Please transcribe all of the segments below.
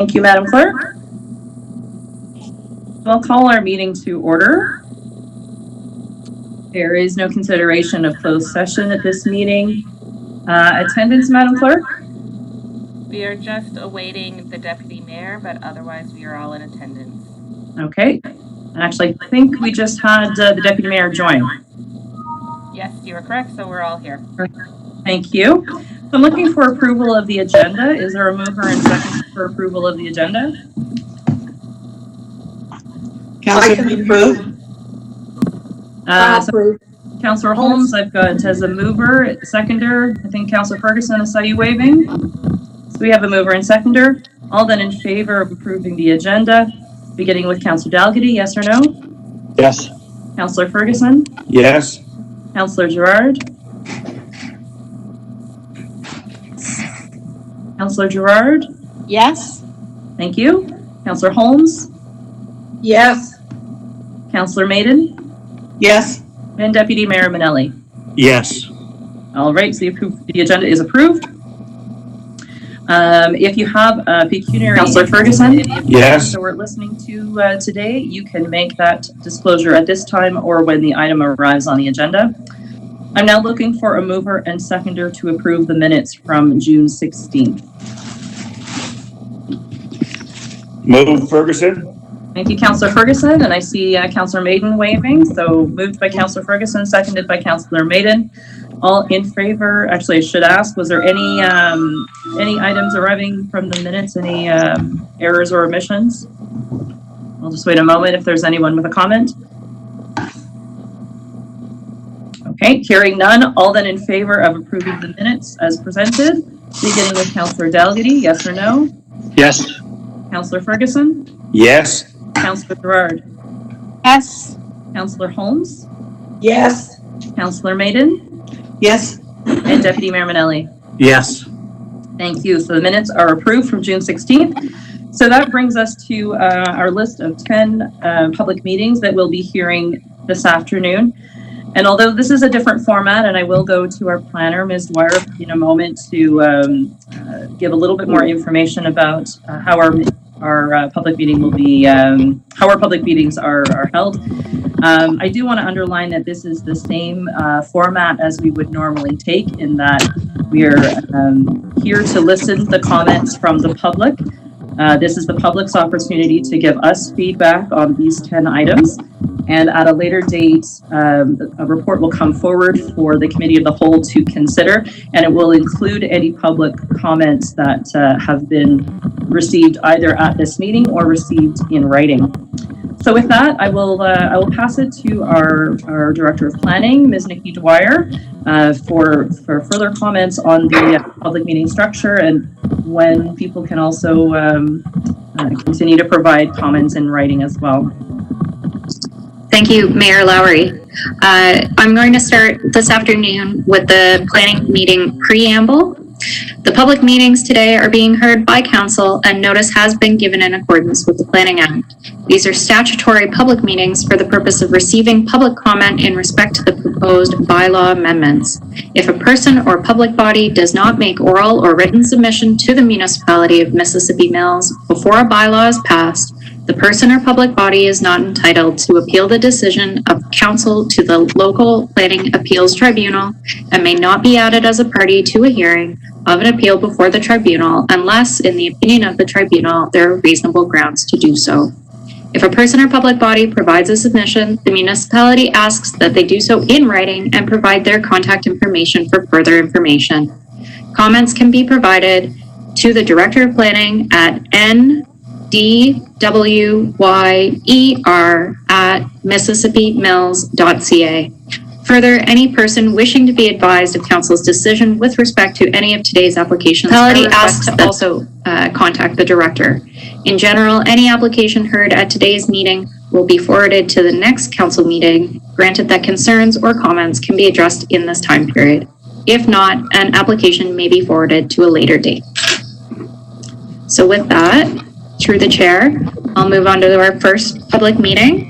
Thank you, Madam Clerk. I'll call our meeting to order. There is no consideration of closed session at this meeting. Attendance, Madam Clerk? We are just awaiting the Deputy Mayor, but otherwise we are all in attendance. Okay. Actually, I think we just had the Deputy Mayor join. Yes, you are correct, so we're all here. Thank you. I'm looking for approval of the agenda. Is there a mover and second for approval of the agenda? I can approve. Councillor Holmes, I've got as a mover, seconder. I think Councillor Ferguson, I saw you waving. So we have a mover and seconder. All then in favor of approving the agenda, beginning with Councillor Dalgety, yes or no? Yes. Councillor Ferguson? Yes. Councillor Girard? Councillor Girard? Yes. Thank you. Councillor Holmes? Yes. Councillor Maiden? Yes. And Deputy Mayor Manelli? Yes. All right, so the agenda is approved. If you have a pecuniary... Councillor Ferguson? Yes. So we're listening to today, you can make that disclosure at this time or when the item arrives on the agenda. I'm now looking for a mover and seconder to approve the minutes from June 16th. Move Ferguson. Thank you, Councillor Ferguson, and I see Councillor Maiden waving. So moved by Councillor Ferguson, seconded by Councillor Maiden. All in favor. Actually, I should ask: was there any items arriving from the minutes? Any errors or omissions? I'll just wait a moment if there's anyone with a comment. Okay, hearing none. All then in favor of approving the minutes as presented, beginning with Councillor Dalgety, yes or no? Yes. Councillor Ferguson? Yes. Councillor Girard? Yes. Councillor Holmes? Yes. Councillor Maiden? Yes. And Deputy Mayor Manelli? Yes. Thank you. So the minutes are approved from June 16th. So that brings us to our list of 10 public meetings that we'll be hearing this afternoon. And although this is a different format, and I will go to our planner, Ms. Dwyer, in a moment to give a little bit more information about how our public meeting will be, how our public meetings are held. I do want to underline that this is the same format as we would normally take, in that we are here to listen to the comments from the public. This is the public's opportunity to give us feedback on these 10 items. And at a later date, a report will come forward for the Committee of the Whole to consider, and it will include any public comments that have been received either at this meeting or received in writing. So with that, I will pass it to our Director of Planning, Ms. Nikki Dwyer, for further comments on the public meeting structure and when people can also continue to provide comments in writing as well. Thank you, Mayor Lowry. I'm going to start this afternoon with the planning meeting preamble. The public meetings today are being heard by council, and notice has been given in accordance with the Planning Act. These are statutory public meetings for the purpose of receiving public comment in respect to the proposed bylaw amendments. If a person or public body does not make oral or written submission to the municipality of Mississippi Mills before a bylaw is passed, the person or public body is not entitled to appeal the decision of council to the local planning appeals tribunal and may not be added as a party to a hearing of an appeal before the tribunal unless, in the opinion of the tribunal, there are reasonable grounds to do so. If a person or public body provides a submission, the municipality asks that they do so in writing and provide their contact information for further information. Comments can be provided to the Director of Planning at ndwyer@mississippi-mills.ca. Further, any person wishing to be advised of council's decision with respect to any of today's applications asks to also contact the director. In general, any application heard at today's meeting will be forwarded to the next council meeting, granted that concerns or comments can be addressed in this time period. If not, an application may be forwarded to a later date. So with that, through the chair, I'll move on to our first public meeting.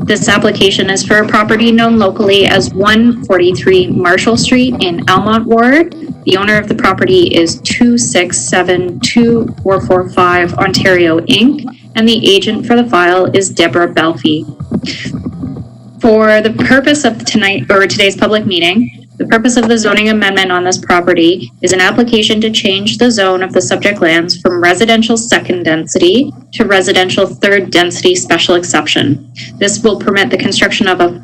This application is for a property known locally as 143 Marshall Street in Almonte Ward. The owner of the property is 2672445 Ontario Inc., and the agent for the file is Deborah Belfie. For the purpose of today's public meeting, the purpose of the zoning amendment on this property is an application to change the zone of the subject lands from residential second density to residential third density special exception. This will permit the construction of 5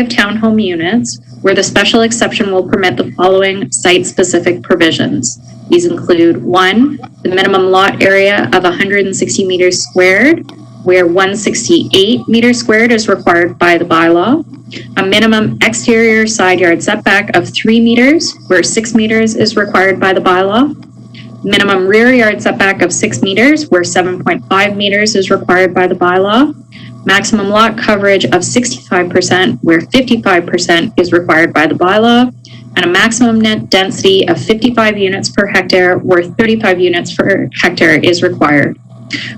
townhome units, where the special exception will permit the following site-specific provisions. These include 1, the minimum lot area of 160 meters squared, where 168 meters squared is required by the bylaw. A minimum exterior side yard setback of 3 meters, where 6 meters is required by the bylaw. Minimum rear yard setback of 6 meters, where 7.5 meters is required by the bylaw. Maximum lot coverage of 65%, where 55% is required by the bylaw. And a maximum net density of 55 units per hectare, where 35 units per hectare is required.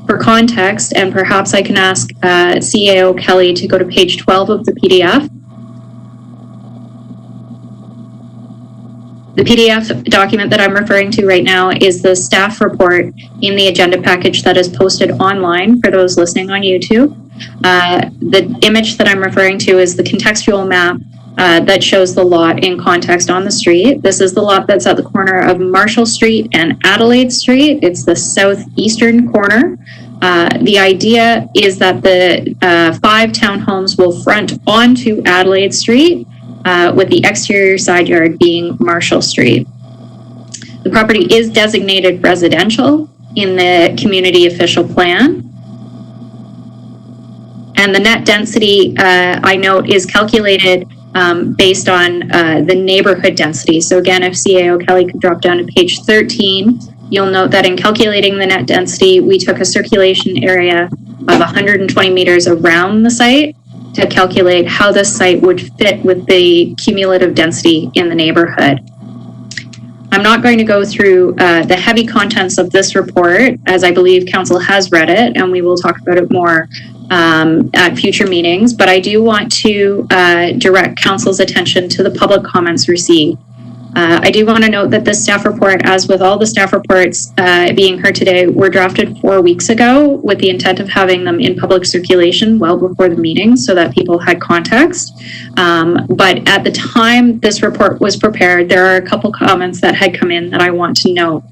For context, and perhaps I can ask CAO Kelly to go to page 12 of the PDF. The PDF document that I'm referring to right now is the staff report in the agenda package that is posted online for those listening on YouTube. The image that I'm referring to is the contextual map that shows the lot in context on the street. This is the lot that's at the corner of Marshall Street and Adelaide Street. It's the southeastern corner. The idea is that the 5 townhomes will front onto Adelaide Street, with the exterior side yard being Marshall Street. The property is designated residential in the community official plan. And the net density, I note, is calculated based on the neighborhood density. So again, if CAO Kelly could drop down to page 13, you'll note that in calculating the net density, we took a circulation area of 120 meters around the site to calculate how this site would fit with the cumulative density in the neighborhood. I'm not going to go through the heavy contents of this report, as I believe council has read it, and we will talk about it more at future meetings, but I do want to direct council's attention to the public comments received. I do want to note that this staff report, as with all the staff reports being heard today, were drafted 4 weeks ago with the intent of having them in public circulation well before the meeting so that people had context. But at the time this report was prepared, there are a couple comments that had come in that I want to note.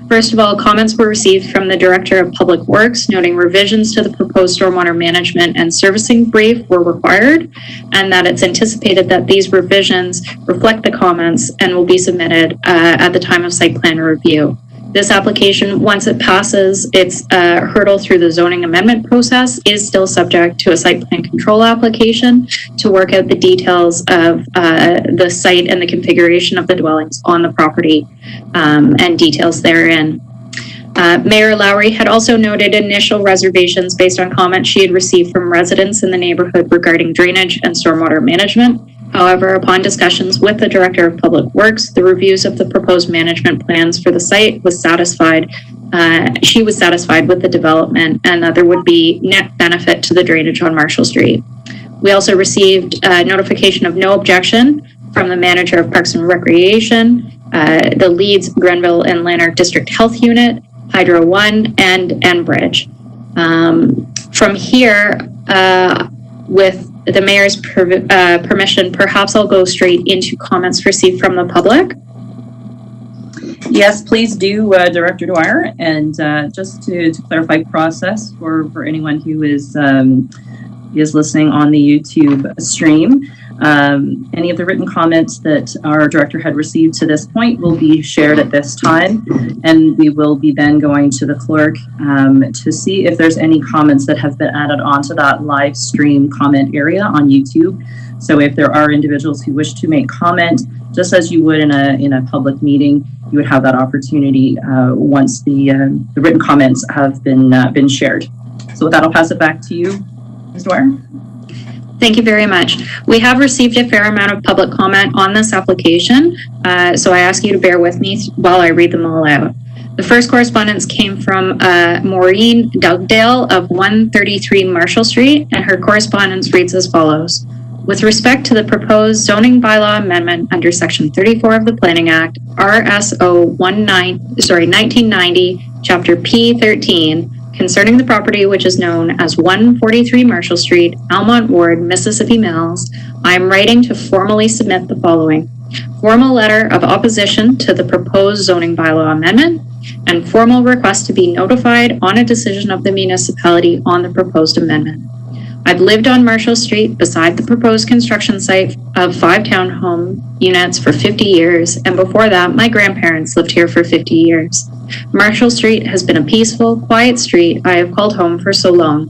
First of all, comments were received from the Director of Public Works, noting revisions to the proposed stormwater management and servicing brief were required, and that it's anticipated that these revisions reflect the comments and will be submitted at the time of site plan review. This application, once it passes its hurdle through the zoning amendment process, is still subject to a site plan control application to work out the details of the site and the configuration of the dwellings on the property and details therein. Mayor Lowry had also noted initial reservations based on comments she had received from residents in the neighborhood regarding drainage and stormwater management. However, upon discussions with the Director of Public Works, the reviews of the proposed management plans for the site was satisfied. She was satisfied with the development and that there would be net benefit to the drainage on Marshall Street. We also received notification of no objection from the Manager of Parks and Recreation, the Leeds, Grenville, and Lanark District Health Unit, Hydro One, and Enbridge. From here, with the Mayor's permission, perhaps I'll go straight into comments received from the public. Yes, please do, Director Dwyer. And just to clarify process for anyone who is listening on the YouTube stream, any of the written comments that our director had received to this point will be shared at this time, and we will be then going to the clerk to see if there's any comments that have been added onto that live stream comment area on YouTube. So if there are individuals who wish to make comment, just as you would in a public meeting, you would have that opportunity once the written comments have been shared. So with that, I'll pass it back to you, Ms. Dwyer. Thank you very much. We have received a fair amount of public comment on this application, so I ask you to bear with me while I read them all out. The first correspondence came from Maureen Dugdale of 133 Marshall Street, and her correspondence reads as follows. With respect to the proposed zoning bylaw amendment under Section 34 of the Planning Act, RSO 1990, Chapter P13, concerning the property which is known as 143 Marshall Street, Almonte Ward, Mississippi Mills, I am writing to formally submit the following: formal letter of opposition to the proposed zoning bylaw amendment, and formal request to be notified on a decision of the municipality on the proposed amendment. I've lived on Marshall Street beside the proposed construction site of 5 townhome units for 50 years, and before that, my grandparents lived here for 50 years. Marshall Street has been a peaceful, quiet street I have called home for so long.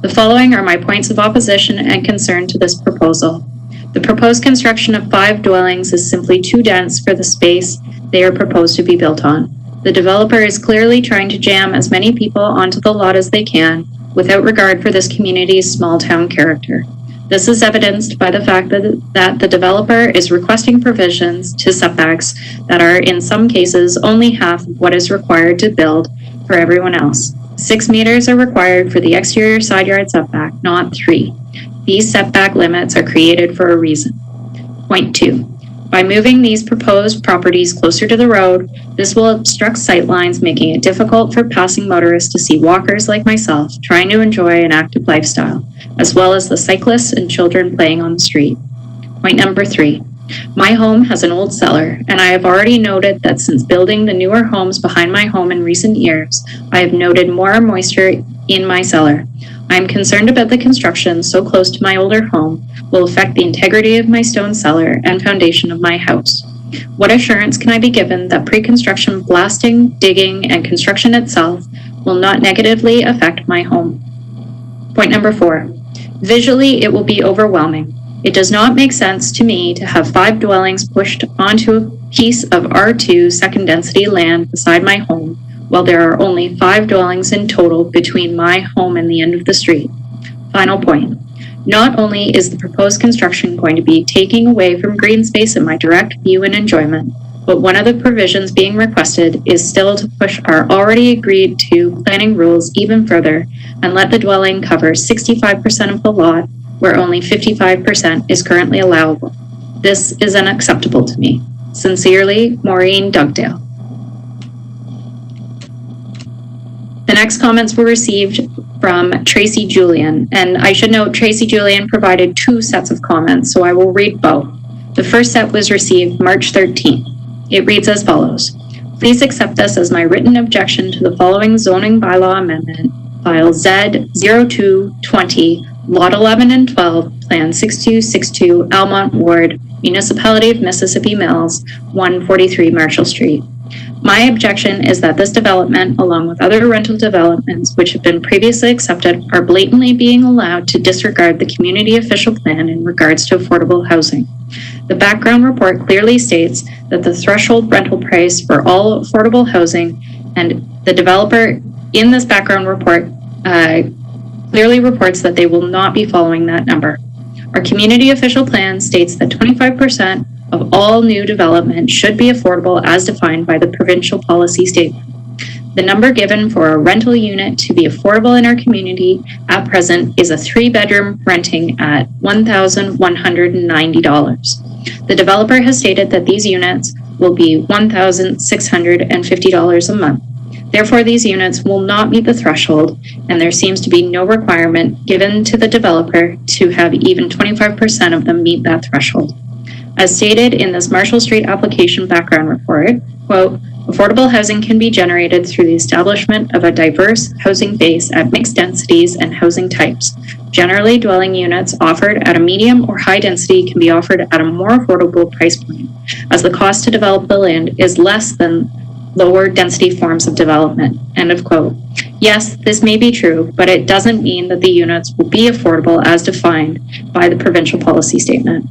The following are my points of opposition and concern to this proposal. The proposed construction of 5 dwellings is simply too dense for the space they are proposed to be built on. The developer is clearly trying to jam as many people onto the lot as they can, without regard for this community's small town character. This is evidenced by the fact that the developer is requesting provisions to setbacks that are in some cases only half of what is required to build for everyone else. 6 meters are required for the exterior side yard setback, not 3. These setback limits are created for a reason. Point 2. By moving these proposed properties closer to the road, this will obstruct sightlines, making it difficult for passing motorists to see walkers like myself trying to enjoy an active lifestyle, as well as the cyclists and children playing on the street. Point number 3. My home has an old cellar, and I have already noted that since building the newer homes behind my home in recent years, I have noted more moisture in my cellar. I am concerned about the construction so close to my older home will affect the integrity of my stone cellar and foundation of my house. What assurance can I be given that pre-construction blasting, digging, and construction itself will not negatively affect my home? Point number 4. Visually, it will be overwhelming. It does not make sense to me to have 5 dwellings pushed onto a piece of R2 second density land beside my home, while there are only 5 dwellings in total between my home and the end of the street. Final point. Not only is the proposed construction going to be taking away from green space in my direct view and enjoyment, but one of the provisions being requested is still to push our already agreed to planning rules even further and let the dwelling cover 65% of the lot where only 55% is currently allowable. This is unacceptable to me. Sincerely, Maureen Dugdale. The next comments were received from Tracy Julian, and I should note Tracy Julian provided 2 sets of comments, so I will read both. The first set was received March 13th. It reads as follows: please accept this as my written objection to the following zoning bylaw amendment, file Z0220, Lot 11 and 12, Plan 6262, Almonte Ward, Municipality of Mississippi Mills, 143 Marshall Street. My objection is that this development, along with other rental developments which have been previously accepted, are blatantly being allowed to disregard the community official plan in regards to affordable housing. The background report clearly states that the threshold rental price for all affordable housing, and the developer in this background report clearly reports that they will not be following that number. Our community official plan states that 25% of all new development should be affordable as defined by the provincial policy statement. The number given for a rental unit to be affordable in our community at present is a 3-bedroom renting at $1,190. The developer has stated that these units will be $1,650 a month. Therefore, these units will not meet the threshold, and there seems to be no requirement given to the developer to have even 25% of them meet that threshold. As stated in this Marshall Street application background report, quote, affordable housing can be generated through the establishment of a diverse housing base at mixed densities and housing types. Generally, dwelling units offered at a medium or high density can be offered at a more affordable price point, as the cost to develop the land is less than lower density forms of development, end of quote. Yes, this may be true, but it doesn't mean that the units will be affordable as defined by the provincial policy statement.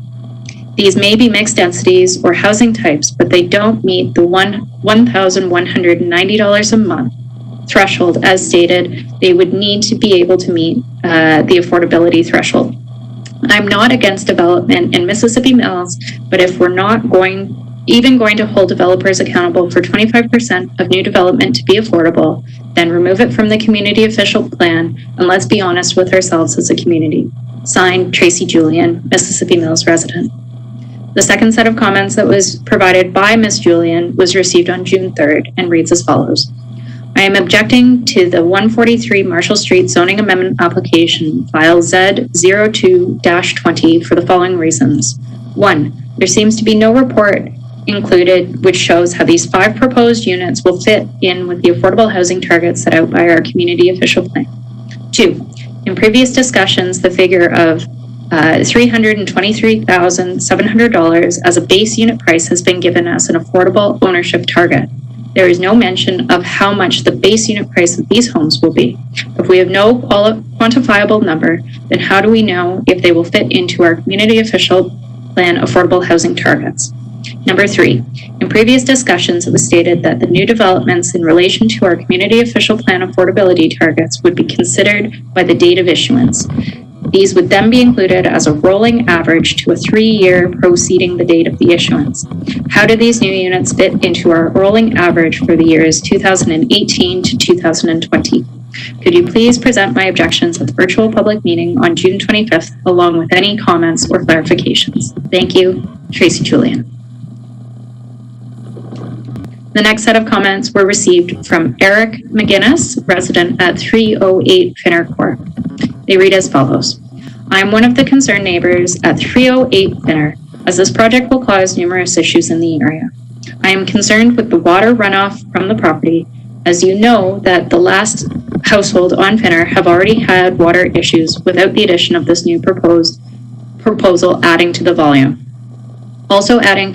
These may be mixed densities or housing types, but they don't meet the $1,190 a month threshold as stated. They would need to be able to meet the affordability threshold. I'm not against development in Mississippi Mills, but if we're not even going to hold developers accountable for 25% of new development to be affordable, then remove it from the community official plan, and let's be honest with ourselves as a community. Signed, Tracy Julian, Mississippi Mills resident. The second set of comments that was provided by Ms. Julian was received on June 3rd and reads as follows. I am objecting to the 143 Marshall Street zoning amendment application file Z02-20 for the following reasons. 1. There seems to be no report included which shows how these 5 proposed units will fit in with the affordable housing targets set out by our community official plan. 2. In previous discussions, the figure of $323,700 as a base unit price has been given as an affordable ownership target. There is no mention of how much the base unit price of these homes will be. If we have no quantifiable number, then how do we know if they will fit into our community official plan affordable housing targets? Number 3, in previous discussions, it was stated that the new developments in relation to our community official plan affordability targets would be considered by the date of issuance. These would then be included as a rolling average to a 3-year preceding the date of the issuance. How do these new units fit into our rolling average for the years 2018 to 2020? Could you please present my objections at the virtual public meeting on June 25th, along with any comments or clarifications? Thank you, Tracy Julian. The next set of comments were received from Eric McGinnis, resident at 308 Finner Court. They read as follows. I am one of the concerned neighbors at 308 Finner, as this project will cause numerous issues in the area. I am concerned with the water runoff from the property, as you know that the last household on Finner have already had water issues without the addition of this new proposal adding to the volume. Also adding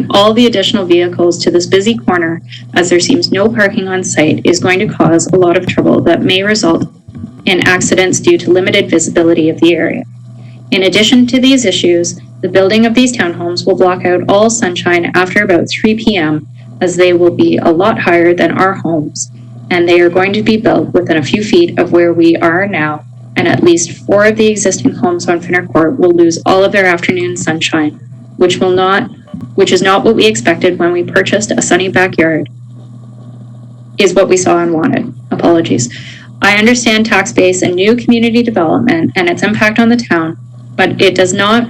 all the additional vehicles to this busy corner, as there seems no parking on site, is going to cause a lot of trouble that may result in accidents due to limited visibility of the area. In addition to these issues, the building of these townhomes will block out all sunshine after about 3 p.m., as they will be a lot higher than our homes, and they are going to be built within a few feet of where we are now, and at least 4 of the existing homes on Finner Court will lose all of their afternoon sunshine, which is not what we expected when we purchased a sunny backyard, is what we saw and wanted. Apologies. I understand tax base and new community development and its impact on the town, but it does not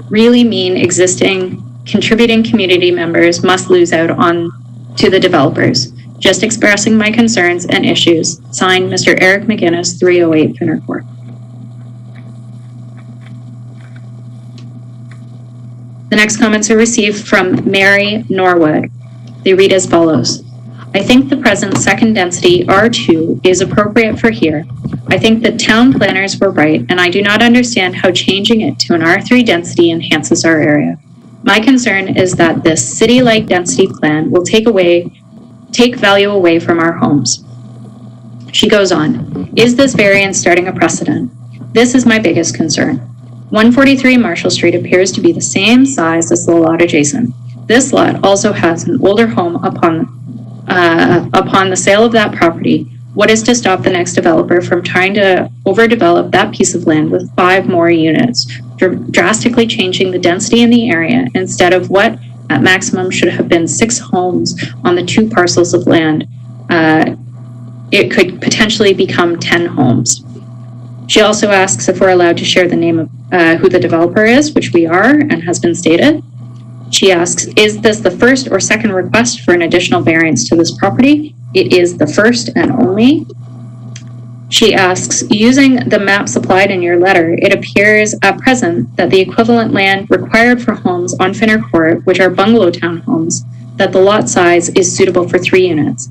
really mean existing contributing community members must lose out on to the developers. Just expressing my concerns and issues. Signed, Mr. Eric McGinnis, 308 Finner Court. The next comments are received from Mary Norwood. They read as follows. I think the present second density R2 is appropriate for here. I think the town planners were right, and I do not understand how changing it to an R3 density enhances our area. My concern is that this city-like density plan will take value away from our homes. She goes on, is this variance starting a precedent? This is my biggest concern. 143 Marshall Street appears to be the same size as the lot adjacent. This lot also has an older home upon the sale of that property. What is to stop the next developer from trying to overdevelop that piece of land with 5 more units, drastically changing the density in the area instead of what at maximum should have been 6 homes on the 2 parcels of land? It could potentially become 10 homes. She also asks if we're allowed to share the name of who the developer is, which we are and has been stated. She asks, is this the first or second request for an additional variance to this property? It is the first and only. She asks, using the map supplied in your letter, it appears at present that the equivalent land required for homes on Finner Court, which are bungalow townhomes, that the lot size is suitable for 3 units.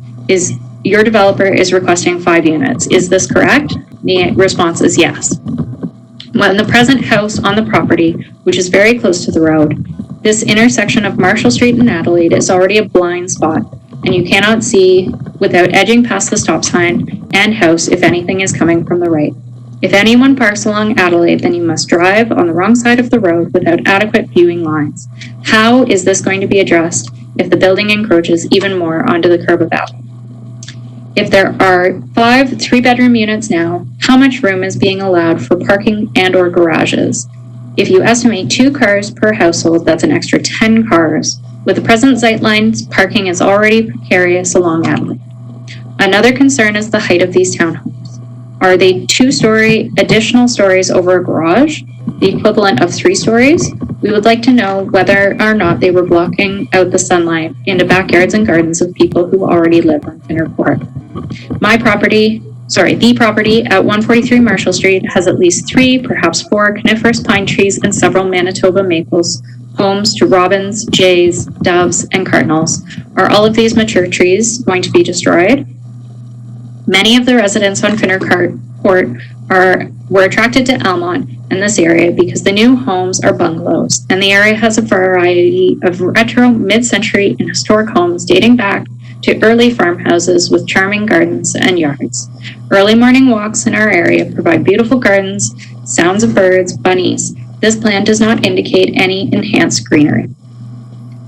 Your developer is requesting 5 units. Is this correct? The response is yes. When the present house on the property, which is very close to the road, this intersection of Marshall Street and Adelaide is already a blind spot, and you cannot see without edging past the stop sign and house if anything is coming from the right. If anyone parks along Adelaide, then you must drive on the wrong side of the road without adequate viewing lines. How is this going to be addressed if the building encroaches even more onto the curb of Adelaide? If there are 5 3-bedroom units now, how much room is being allowed for parking and or garages? If you estimate 2 cars per household, that's an extra 10 cars. With the present sightlines, parking is already precarious along Adelaide. Another concern is the height of these townhomes. Are they 2-story additional stories over a garage, the equivalent of 3 stories? We would like to know whether or not they were blocking out the sunlight into backyards and gardens of people who already live on Finner Court. The property at 143 Marshall Street has at least 3, perhaps 4 coniferous pine trees and several Manitoba maples, homes to robins, jays, doves, and cardinals. Are all of these mature trees going to be destroyed? Many of the residents on Finner Court were attracted to Almonte and this area because the new homes are bungalows, and the area has a variety of retro, mid-century, and historic homes dating back to early farmhouses with charming gardens and yards. Early morning walks in our area provide beautiful gardens, sounds of birds, bunnies. This plan does not indicate any enhanced greenery.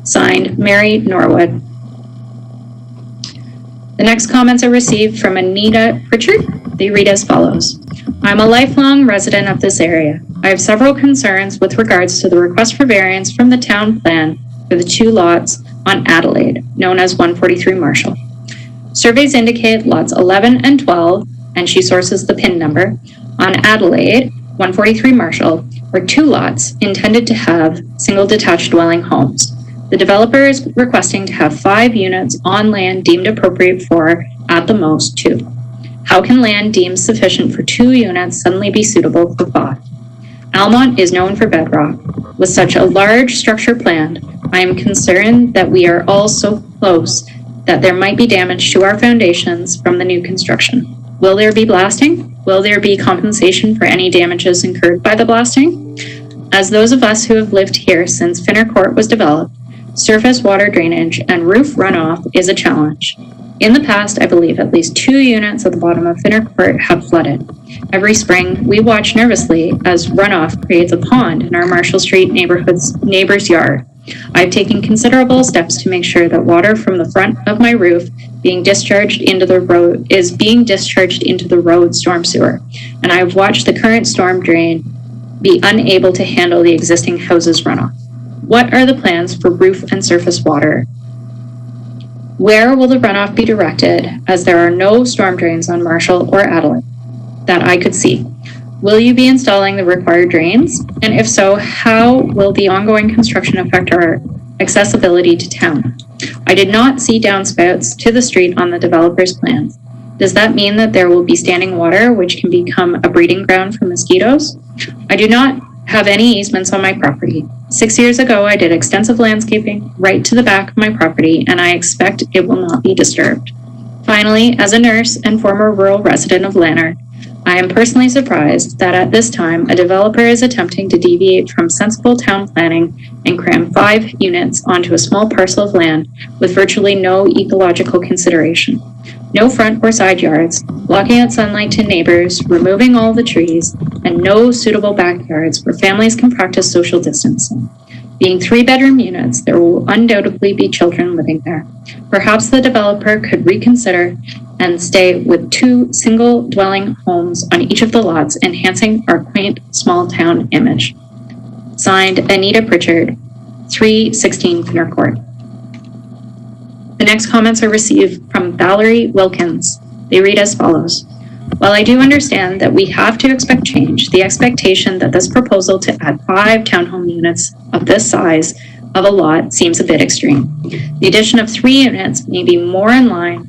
Signed, Mary Norwood. The next comments are received from Anita Pritchard. They read as follows. I'm a lifelong resident of this area. I have several concerns with regards to the request for variance from the town plan for the 2 lots on Adelaide, known as 143 Marshall. Surveys indicate lots 11 and 12, and she sources the PIN number, on Adelaide, 143 Marshall, were 2 lots intended to have single detached dwelling homes. The developer is requesting to have 5 units on land deemed appropriate for, at the most, 2. How can land deemed sufficient for 2 units suddenly be suitable for 5? Almonte is known for bedrock. With such a large structure planned, I am concerned that we are all so close that there might be damage to our foundations from the new construction. Will there be blasting? Will there be compensation for any damages incurred by the blasting? As those of us who have lived here since Finner Court was developed, surface water drainage and roof runoff is a challenge. In the past, I believe at least 2 units at the bottom of Finner Court have flooded. Every spring, we watch nervously as runoff creates a pond in our Marshall Street neighbor's yard. I've taken considerable steps to make sure that water from the front of my roof is being discharged into the road storm sewer, and I have watched the current storm drain be unable to handle the existing house's runoff. What are the plans for roof and surface water? Where will the runoff be directed, as there are no storm drains on Marshall or Adelaide that I could see? Will you be installing the required drains? And if so, how will the ongoing construction affect our accessibility to town? I did not see downspouts to the street on the developer's plans. Does that mean that there will be standing water, which can become a breeding ground for mosquitoes? I do not have any easements on my property. 6 years ago, I did extensive landscaping right to the back of my property, and I expect it will not be disturbed. Finally, as a nurse and former rural resident of Lanark, I am personally surprised that at this time, a developer is attempting to deviate from sensible town planning and cram 5 units onto a small parcel of land with virtually no ecological consideration. No front or side yards, blocking out sunlight to neighbors, removing all the trees, and no suitable backyards where families can practice social distancing. Being 3-bedroom units, there will undoubtedly be children living there. Perhaps the developer could reconsider and stay with 2 single-dwelling homes on each of the lots, enhancing our quaint small-town image. Signed, Anita Pritchard, 316 Finner Court. The next comments are received from Valerie Wilkins. They read as follows. While I do understand that we have to expect change, the expectation that this proposal to add 5 townhome units of this size of a lot seems a bit extreme. The addition of 3 units may be more in line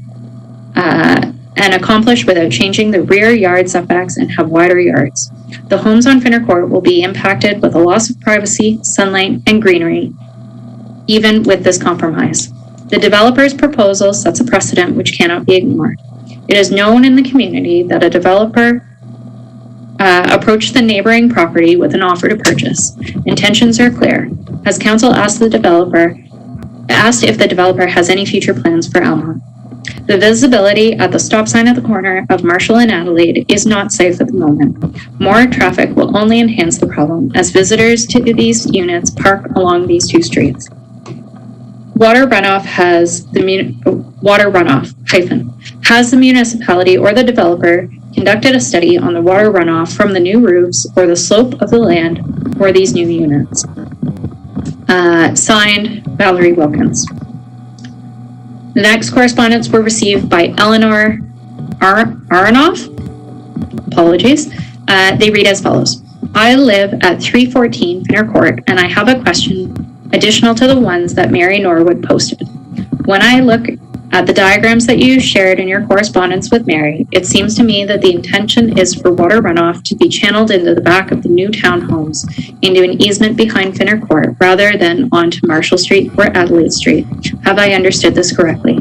and accomplished without changing the rear yard setbacks and have wider yards. The homes on Finner Court will be impacted with a loss of privacy, sunlight, and greenery, even with this compromise. The developer's proposal sets a precedent which cannot be ignored. It is known in the community that a developer approached the neighboring property with an offer to purchase. Intentions are clear. As council asked if the developer has any future plans for Almonte. The visibility at the stop sign at the corner of Marshall and Adelaide is not safe at the moment. More traffic will only enhance the problem as visitors to these units park along these 2 streets. Water runoff has the municipality or the developer conducted a study on the water runoff from the new roofs or the slope of the land for these new units. Signed, Valerie Wilkins. The next correspondence were received by Eleanor Aronoff. Apologies. They read as follows. I live at 314 Finner Court, and I have a question additional to the ones that Mary Norwood posted. When I look at the diagrams that you shared in your correspondence with Mary, it seems to me that the intention is for water runoff to be channeled into the back of the new townhomes into an easement behind Finner Court rather than onto Marshall Street or Adelaide Street. Have I understood this correctly?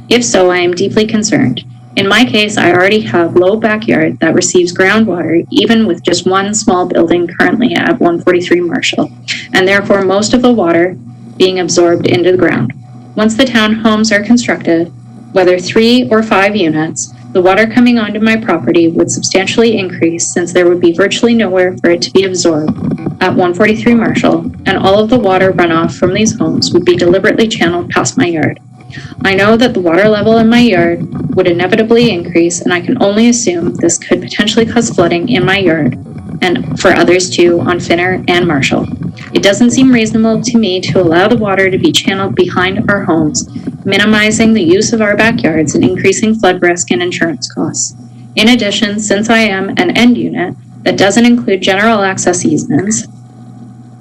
If so, I am deeply concerned. In my case, I already have low backyard that receives groundwater, even with just one small building currently at 143 Marshall, and therefore most of the water being absorbed into the ground. Once the townhomes are constructed, whether 3 or 5 units, the water coming onto my property would substantially increase since there would be virtually nowhere for it to be absorbed at 143 Marshall, and all of the water runoff from these homes would be deliberately channeled past my yard. I know that the water level in my yard would inevitably increase, and I can only assume this could potentially cause flooding in my yard and for others too on Finner and Marshall. It doesn't seem reasonable to me to allow the water to be channeled behind our homes, minimizing the use of our backyards and increasing flood risk and insurance costs. In addition, since I am an end unit that doesn't include general access easements,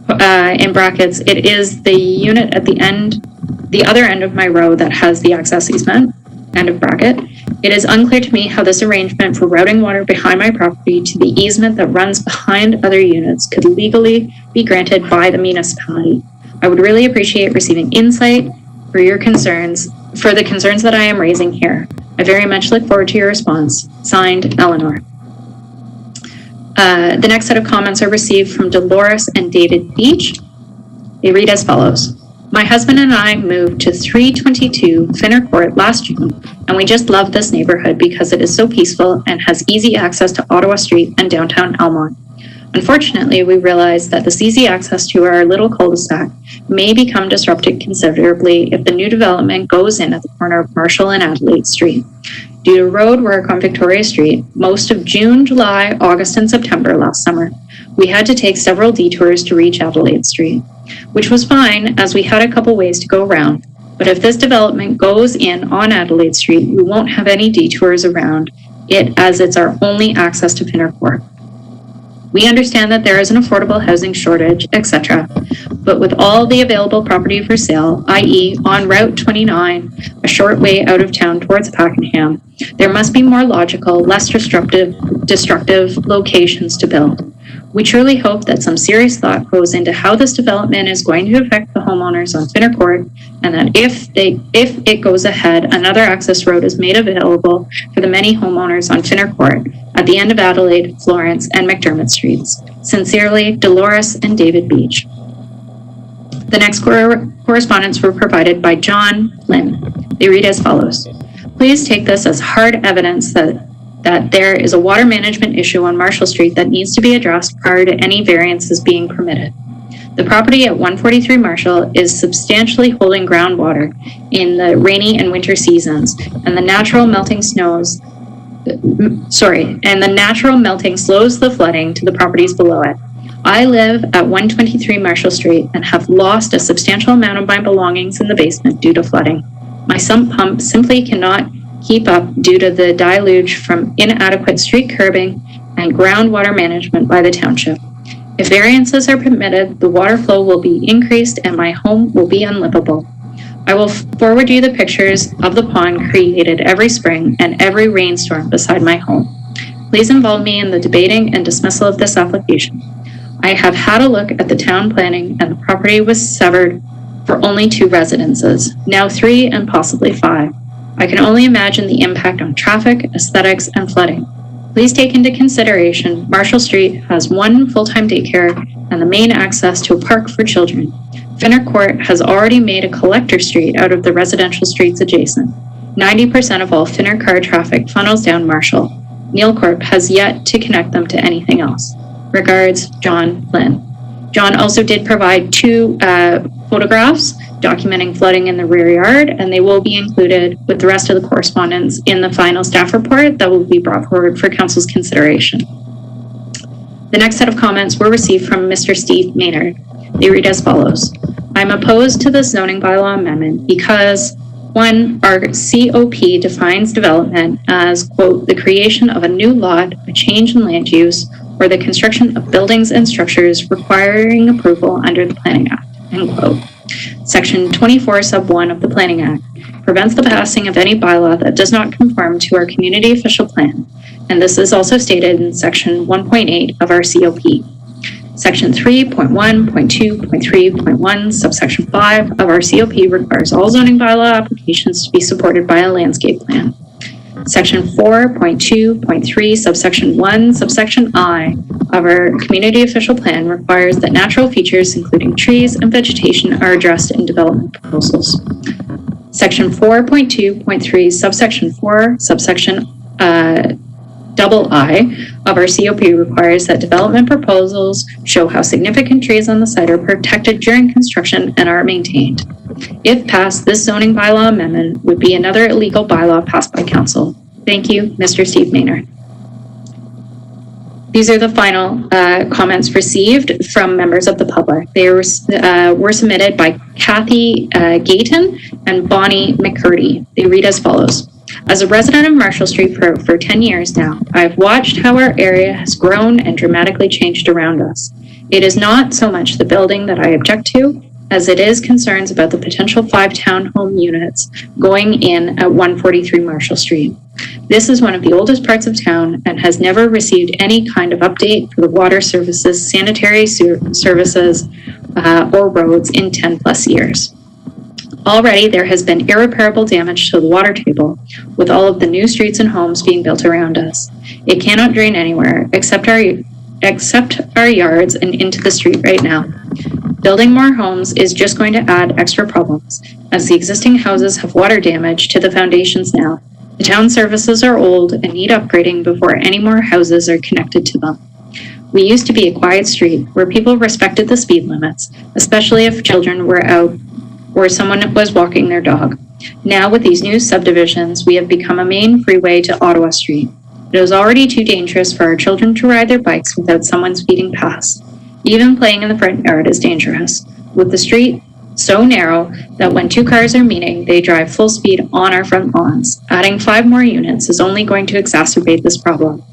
in brackets, it is the unit at the other end of my row that has the access easement, end of bracket. It is unclear to me how this arrangement for routing water behind my property to the easement that runs behind other units could legally be granted by the municipality. I would really appreciate receiving insight for the concerns that I am raising here. I very much look forward to your response. Signed, Eleanor. The next set of comments are received from Dolores and David Beach. They read as follows. My husband and I moved to 322 Finner Court last June, and we just love this neighborhood because it is so peaceful and has easy access to Ottawa Street and downtown Almonte. Unfortunately, we realized that this easy access to our little cul-de-sac may become disrupted considerably if the new development goes in at the corner of Marshall and Adelaide Street. Due to road work on Victoria Street, most of June, July, August, and September last summer, we had to take several detours to reach Adelaide Street, which was fine as we had a couple ways to go around. But if this development goes in on Adelaide Street, we won't have any detours around it as it's our only access to Finner Court. We understand that there is an affordable housing shortage, etc. But with all the available property for sale, i.e. on Route 29, a short way out of town towards Pakenham, there must be more logical, less destructive locations to build. We truly hope that some serious thought goes into how this development is going to affect the homeowners on Finner Court, and that if it goes ahead, another access road is made available for the many homeowners on Finner Court at the end of Adelaide, Florence, and McDermott Streets. Sincerely, Dolores and David Beach. The next correspondence were provided by John Lynn. They read as follows. Please take this as hard evidence that there is a water management issue on Marshall Street that needs to be addressed prior to any variances being permitted. The property at 143 Marshall is substantially holding groundwater in the rainy and winter seasons, and the natural melting slows the flooding to the properties below it. I live at 123 Marshall Street and have lost a substantial amount of my belongings in the basement due to flooding. My sump pump simply cannot keep up due to the deluge from inadequate street curbing and groundwater management by the township. If variances are permitted, the water flow will be increased and my home will be unlivable. I will forward you the pictures of the pond created every spring and every rainstorm beside my home. Please involve me in the debating and dismissal of this application. I have had a look at the town planning and the property was severed for only 2 residences, now 3 and possibly 5. I can only imagine the impact on traffic, aesthetics, and flooding. Please take into consideration Marshall Street has 1 full-time daycare and the main access to a park for children. Finner Court has already made a collector street out of the residential streets adjacent. 90% of all Finner car traffic funnels down Marshall. Neil Corp has yet to connect them to anything else. Regards, John Lynn. John also did provide 2 photographs documenting flooding in the rear yard, and they will be included with the rest of the correspondence in the final staff report that will be brought forward for Council's consideration. The next set of comments were received from Mr. Steve Maynard. They read as follows. I'm opposed to the zoning bylaw amendment because One, our COP defines development as, quote, the creation of a new lot, a change in land use, or the construction of buildings and structures requiring approval under the Planning Act, end quote. Section 24, sub 1 of the Planning Act prevents the passing of any bylaw that does not conform to our community official plan, and this is also stated in section 1.8 of our COP. Section 3.1.2.3.1 subsection 5 of our COP requires all zoning bylaw applications to be supported by a landscape plan. Section 4.2.3 subsection 1 subsection I of our community official plan requires that natural features including trees and vegetation are addressed in development proposals. Section 4.2.3 subsection 4 subsection double I of our COP requires that development proposals show how significant trees on the site are protected during construction and are maintained. If passed, this zoning bylaw amendment would be another illegal bylaw passed by council. Thank you, Mr. Steve Maynard. These are the final comments received from members of the public. They were submitted by Kathy Gayton and Bonnie McCurdy. They read as follows. As a resident of Marshall Street for 10 years now, I've watched how our area has grown and dramatically changed around us. It is not so much the building that I object to, as it is concerns about the potential 5 townhome units going in at 143 Marshall Street. This is one of the oldest parts of town and has never received any kind of update for the water services, sanitary services, or roads in 10 plus years. Already, there has been irreparable damage to the water table, with all of the new streets and homes being built around us. It cannot drain anywhere except our yards and into the street right now. Building more homes is just going to add extra problems, as the existing houses have water damage to the foundations now. The town services are old and need upgrading before any more houses are connected to them. We used to be a quiet street where people respected the speed limits, especially if children were out or someone was walking their dog. Now, with these new subdivisions, we have become a main freeway to Ottawa Street. It is already too dangerous for our children to ride their bikes without someone speeding past. Even playing in the front yard is dangerous, with the street so narrow that when 2 cars are meeting, they drive full speed on our front lawns. Adding 5 more units is only going to exacerbate this problem.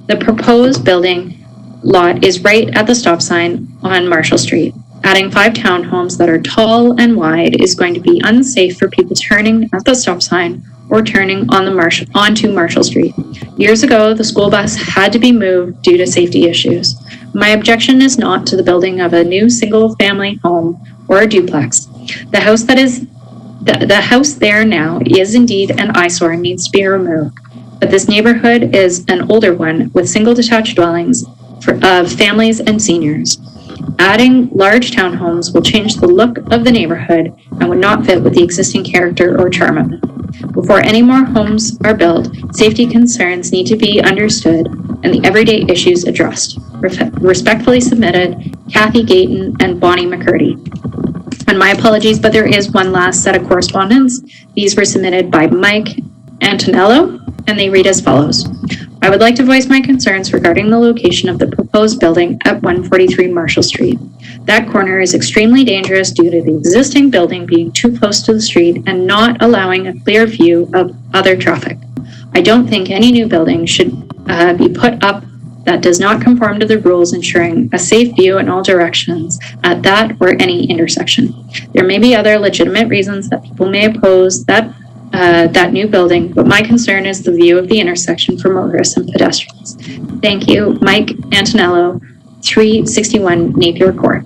The proposed building lot is right at the stop sign on Marshall Street. Adding 5 townhomes that are tall and wide is going to be unsafe for people turning at the stop sign or turning on onto Marshall Street. Years ago, the school bus had to be moved due to safety issues. My objection is not to the building of a new single-family home or a duplex. The house there now is indeed an eyesore and needs to be removed. But this neighborhood is an older one with single detached dwellings of families and seniors. Adding large townhomes will change the look of the neighborhood and would not fit with the existing character or charm of it. Before any more homes are built, safety concerns need to be understood and the everyday issues addressed. Respectfully submitted, Kathy Gayton and Bonnie McCurdy. And my apologies, but there is one last set of correspondence. These were submitted by Mike Antonello, and they read as follows. I would like to voice my concerns regarding the location of the proposed building at 143 Marshall Street. That corner is extremely dangerous due to the existing building being too close to the street and not allowing a clear view of other traffic. I don't think any new building should be put up that does not conform to the rules, ensuring a safe view in all directions at that or any intersection. There may be other legitimate reasons that people may oppose that new building, but my concern is the view of the intersection for motorists and pedestrians. Thank you, Mike Antonello, 361 Napier Court.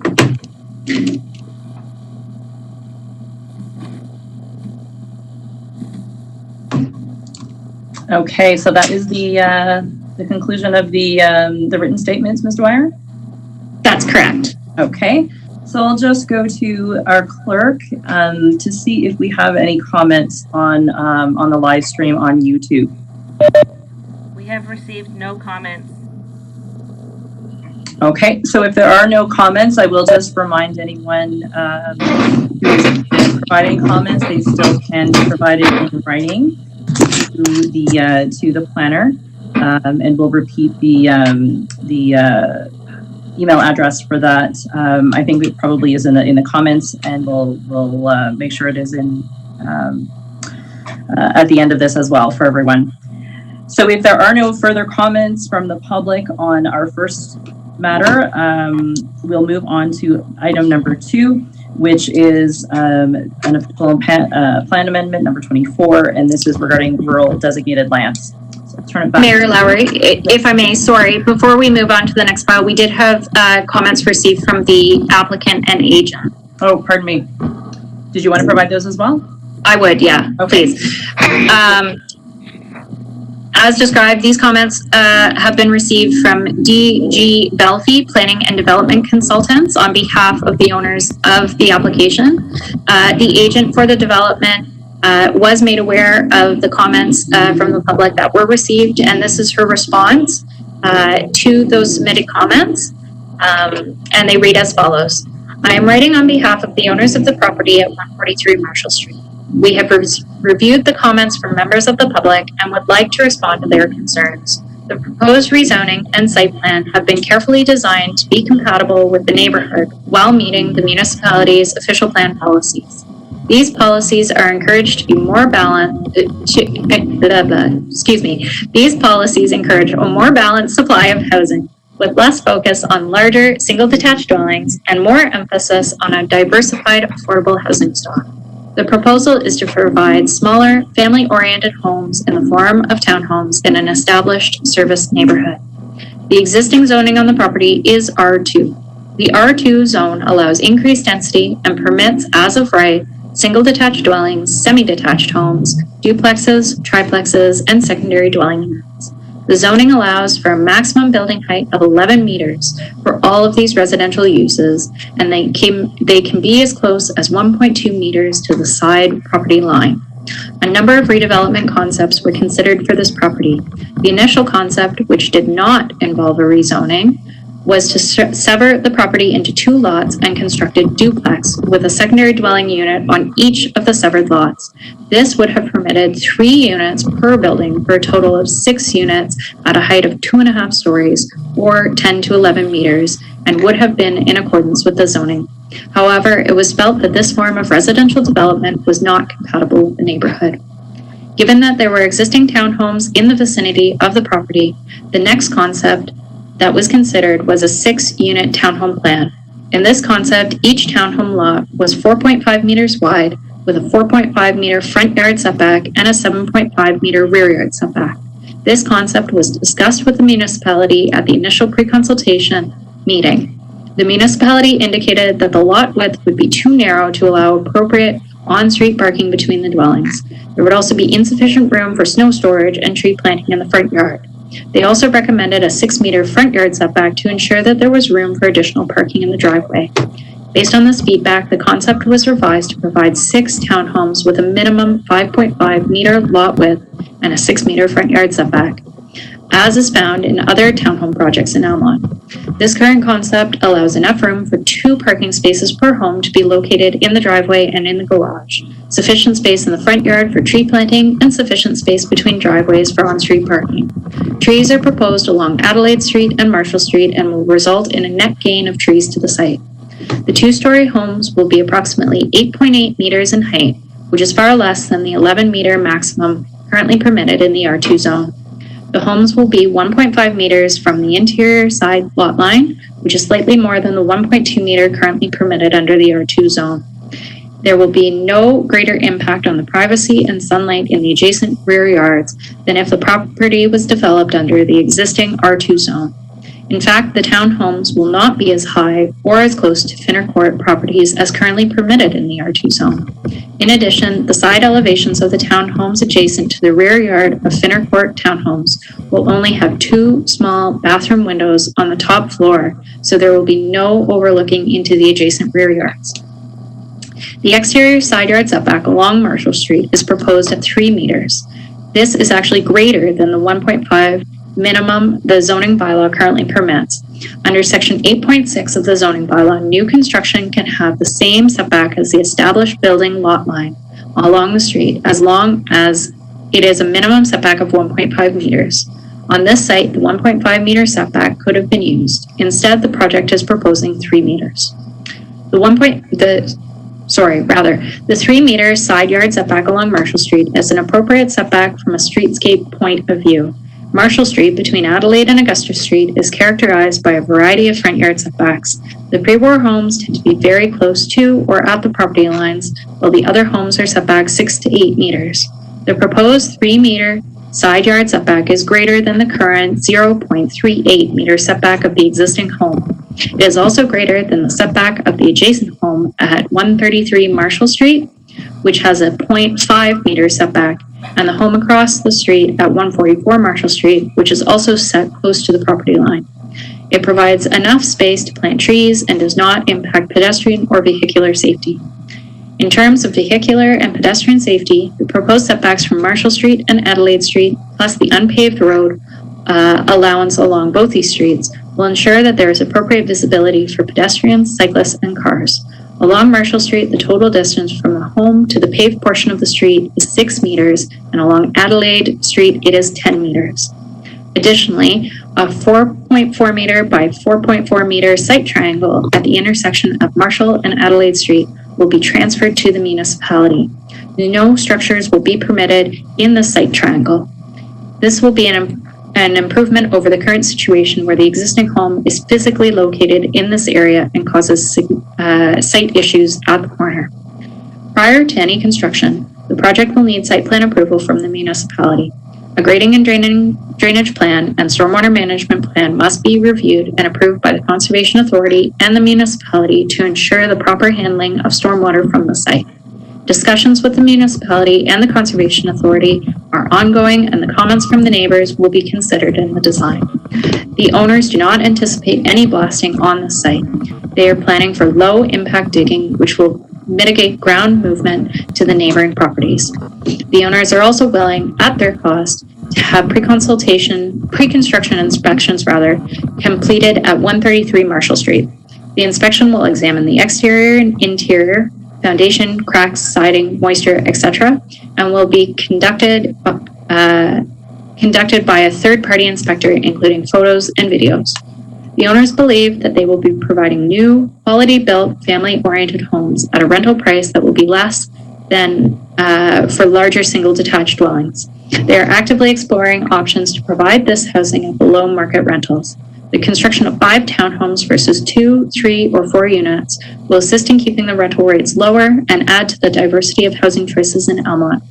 Okay, so that is the conclusion of the written statements, Ms. Dwyer? That's correct. Okay, so I'll just go to our clerk to see if we have any comments on the live stream on YouTube. We have received no comments. Okay, so if there are no comments, I will just remind anyone who is providing comments, they still can be provided in writing to the planner, and we'll repeat the email address for that. I think it probably is in the comments, and we'll make sure it is in at the end of this as well for everyone. So if there are no further comments from the public on our first matter, we'll move on to item number 2, which is an official plan amendment number 24, and this is regarding rural designated lands. So I'll turn it back. Mayor Lowry, if I may, sorry, before we move on to the next file, we did have comments received from the applicant and agent. Oh, pardon me. Did you want to provide those as well? I would, yeah, Okay. please. As described, these comments have been received from DG Belfi, Planning and Development Consultants, on behalf of the owners of the application. The agent for the development was made aware of the comments from the public that were received, and this is her response to those submitted comments, and they read as follows. I am writing on behalf of the owners of the property at 143 Marshall Street. We have reviewed the comments from members of the public and would like to respond to their concerns. The proposed rezoning and site plan have been carefully designed to be compatible with the neighborhood while meeting the municipality's official plan policies. These policies are encouraged to be more balanced. These policies encourage a more balanced supply of housing, with less focus on larger single detached dwellings and more emphasis on a diversified affordable housing stock. The proposal is to provide smaller, family-oriented homes in the form of townhomes in an established service neighborhood. The existing zoning on the property is R2. The R2 zone allows increased density and permits, as of right, single detached dwellings, semi-detached homes, duplexes, triplexes, and secondary dwelling units. The zoning allows for a maximum building height of 11 meters for all of these residential uses, and they can be as close as 1.2 meters to the side property line. A number of redevelopment concepts were considered for this property. The initial concept, which did not involve a rezoning, was to sever the property into 2 lots and construct a duplex with a secondary dwelling unit on each of the severed lots. This would have permitted 3 units per building for a total of 6 units at a height of 2.5 stories or 10 to 11 meters and would have been in accordance with the zoning. However, it was felt that this form of residential development was not compatible with the neighborhood. Given that there were existing townhomes in the vicinity of the property, the next concept that was considered was a 6-unit townhome plan. In this concept, each townhome lot was 4.5 meters wide with a 4.5 meter front yard setback and a 7.5 meter rear yard setback. This concept was discussed with the municipality at the initial pre-consultation meeting. The municipality indicated that the lot width would be too narrow to allow appropriate on-street parking between the dwellings. There would also be insufficient room for snow storage and tree planting in the front yard. They also recommended a 6-meter front yard setback to ensure that there was room for additional parking in the driveway. Based on this feedback, the concept was revised to provide 6 townhomes with a minimum 5.5 meter lot width and a 6-meter front yard setback, as is found in other townhome projects in Almonte. This current concept allows enough room for 2 parking spaces per home to be located in the driveway and in the garage, sufficient space in the front yard for tree planting, and sufficient space between driveways for on-street parking. Trees are proposed along Adelaide Street and Marshall Street and will result in a net gain of trees to the site. The 2-story homes will be approximately 8.8 meters in height, which is far less than the 11-meter maximum currently permitted in the R2 zone. The homes will be 1.5 meters from the interior side lot line, which is slightly more than the 1.2 meter currently permitted under the R2 zone. There will be no greater impact on the privacy and sunlight in the adjacent rear yards than if the property was developed under the existing R2 zone. In fact, the townhomes will not be as high or as close to Finner Court properties as currently permitted in the R2 zone. In addition, the side elevations of the townhomes adjacent to the rear yard of Finner Court townhomes will only have 2 small bathroom windows on the top floor, so there will be no overlooking into the adjacent rear yards. The exterior side yard setback along Marshall Street is proposed at 3 meters. This is actually greater than the 1.5 minimum the zoning bylaw currently permits. Under section 8.6 of the zoning bylaw, new construction can have the same setback as the established building lot line along the street as long as it is a minimum setback of 1.5 meters. On this site, the 1.5 meter setback could have been used. Instead, the project is proposing 3 meters. The The 3 meter side yard setback along Marshall Street is an appropriate setback from a streetscape point of view. Marshall Street between Adelaide and Augusta Street is characterized by a variety of front yard setbacks. The pre-war homes tend to be very close to or at the property lines, while the other homes are set back 6 to 8 meters. The proposed 3 meter side yard setback is greater than the current 0.38 meter setback of the existing home. It is also greater than the setback of the adjacent home at 133 Marshall Street, which has a 0.5 meter setback, and the home across the street at 144 Marshall Street, which is also set close to the property line. It provides enough space to plant trees and does not impact pedestrian or vehicular safety. In terms of vehicular and pedestrian safety, the proposed setbacks from Marshall Street and Adelaide Street, plus the unpaved road allowance along both these streets, will ensure that there is appropriate visibility for pedestrians, cyclists, and cars. Along Marshall Street, the total distance from the home to the paved portion of the street is 6 meters, and along Adelaide Street, it is 10 meters. Additionally, a 4.4 meter by 4.4 meter site triangle at the intersection of Marshall and Adelaide Street will be transferred to the municipality. No structures will be permitted in the site triangle. This will be an improvement over the current situation where the existing home is physically located in this area and causes site issues at the corner. Prior to any construction, the project will need site plan approval from the municipality. A grading and drainage plan and stormwater management plan must be reviewed and approved by the Conservation Authority and the municipality to ensure the proper handling of stormwater from the site. Discussions with the municipality and the Conservation Authority are ongoing, and the comments from the neighbors will be considered in the design. The owners do not anticipate any blasting on the site. They are planning for low impact digging, which will mitigate ground movement to the neighboring properties. The owners are also willing, at their cost, to have pre-construction inspections completed at 133 Marshall Street. The inspection will examine the exterior and interior, foundation, cracks, siding, moisture, etc., and will be conducted by a third-party inspector, including photos and videos. The owners believe that they will be providing new, quality-built, family-oriented homes at a rental price that will be less than for larger single-detached dwellings. They are actively exploring options to provide this housing at below-market rentals. The construction of 5 townhomes versus 2, 3, or 4 units will assist in keeping the rental rates lower and add to the diversity of housing choices in Almonte.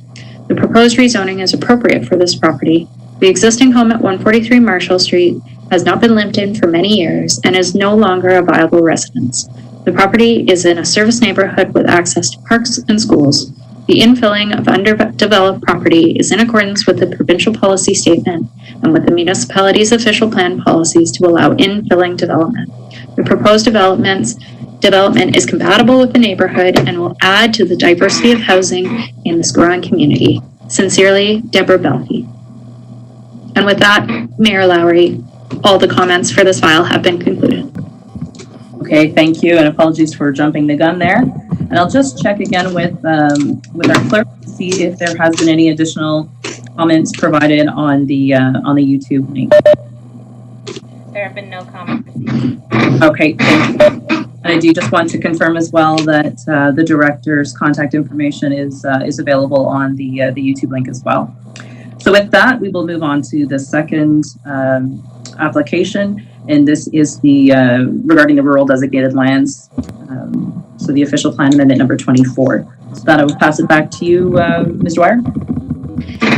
The proposed rezoning is appropriate for this property. The existing home at 143 Marshall Street has not been lived in for many years and is no longer a viable residence. The property is in a service neighborhood with access to parks and schools. The infilling of underdeveloped property is in accordance with the provincial policy statement and with the municipality's official plan policies to allow infilling development. The proposed development is compatible with the neighborhood and will add to the diversity of housing in this growing community. Sincerely, Deborah Belkey. And with that, Mayor Lowry, all the comments for this file have been concluded. Okay, thank you, and apologies for jumping the gun there. And I'll just check again with our clerk to see if there has been any additional comments provided on the YouTube link. There have been no comments received. Okay, thank you. And I do just want to confirm as well that the director's contact information is available on the YouTube link as well. So with that, we will move on to the second application, and this is the regarding the rural designated lands. So the official plan amendment number 24. So that I will pass it back to you, Ms. Dwyer.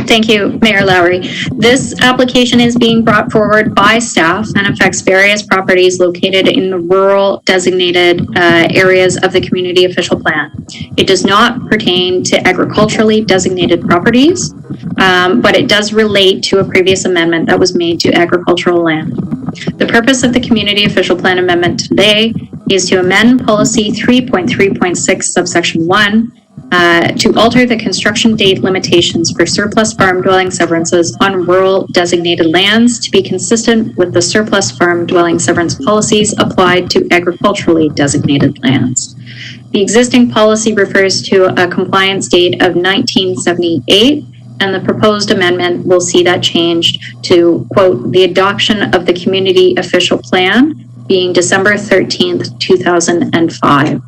Thank you, Mayor Lowry. This application is being brought forward by staff and affects various properties located in the rural designated areas of the community official plan. It does not pertain to agriculturally designated properties, but it does relate to a previous amendment that was made to agricultural land. The purpose of the community official plan amendment today is to amend policy 3.3.6 subsection 1 to alter the construction date limitations for surplus farm dwelling severances on rural designated lands to be consistent with the surplus farm dwelling severance policies applied to agriculturally designated lands. The existing policy refers to a compliance date of 1978, and the proposed amendment will see that changed to, quote, the adoption of the community official plan being December 13th, 2005.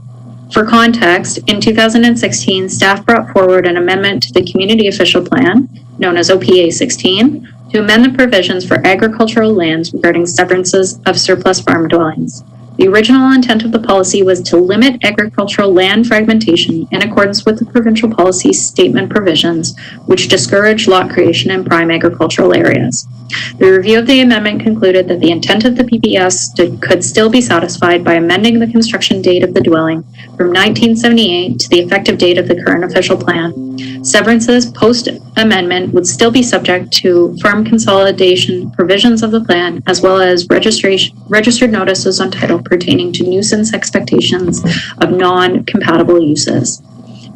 For context, in 2016, staff brought forward an amendment to the Community Official Plan, known as OPA 16, to amend the provisions for agricultural lands regarding severances of surplus farm dwellings. The original intent of the policy was to limit agricultural land fragmentation in accordance with the provincial policy statement provisions, which discourage lot creation in prime agricultural areas. The review of the amendment concluded that the intent of the PPS could still be satisfied by amending the construction date of the dwelling from 1978 to the effective date of the current official plan. Severances post-amendment would still be subject to farm consolidation provisions of the plan, as well as registered notices on title pertaining to nuisance expectations of non-compatible uses.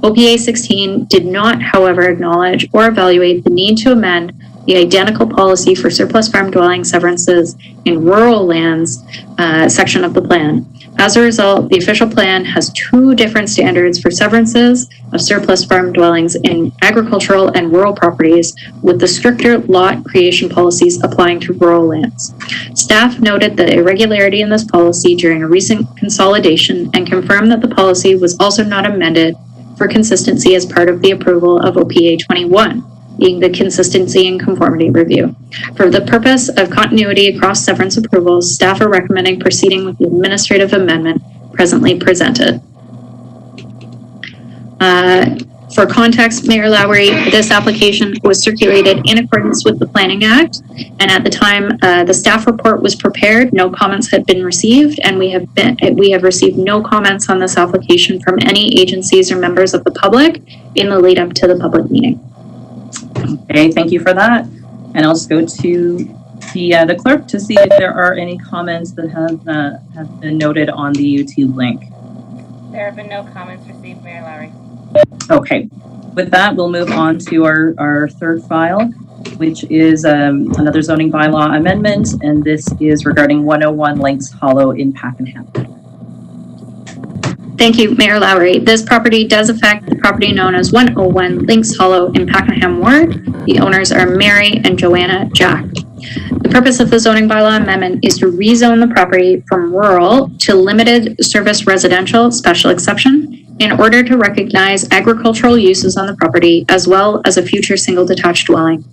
OPA 16 did not, however, acknowledge or evaluate the need to amend the identical policy for surplus farm dwelling severances in rural lands section of the plan. As a result, the official plan has two different standards for severances of surplus farm dwellings in agricultural and rural properties, with the stricter lot creation policies applying to rural lands. Staff noted the irregularity in this policy during a recent consolidation and confirmed that the policy was also not amended for consistency as part of the approval of OPA 21. Being the consistency and conformity review. For the purpose of continuity across severance approvals, staff are recommending proceeding with the administrative amendment presently presented. For context, Mayor Lowry, this application was circulated in accordance with the Planning Act, and at the time the staff report was prepared, no comments had been received, and we have received no comments on this application from any agencies or members of the public in the lead up to the public meeting. Okay, thank you for that. And I'll just go to the clerk to see if there are any comments that have been noted on the YouTube link. There have been no comments received, Mayor Lowry. Okay, with that, we'll move on to our third file, which is another zoning bylaw amendment, and this is regarding 101 Lynx Hollow in Pakenham. Thank you, Mayor Lowry. This property does affect the property known as 101 Lynx Hollow in Pakenham Ward. The owners are Mary and Joanna Jack. The purpose of the zoning bylaw amendment is to rezone the property from rural to limited service residential special exception in order to recognize agricultural uses on the property as well as a future single detached dwelling.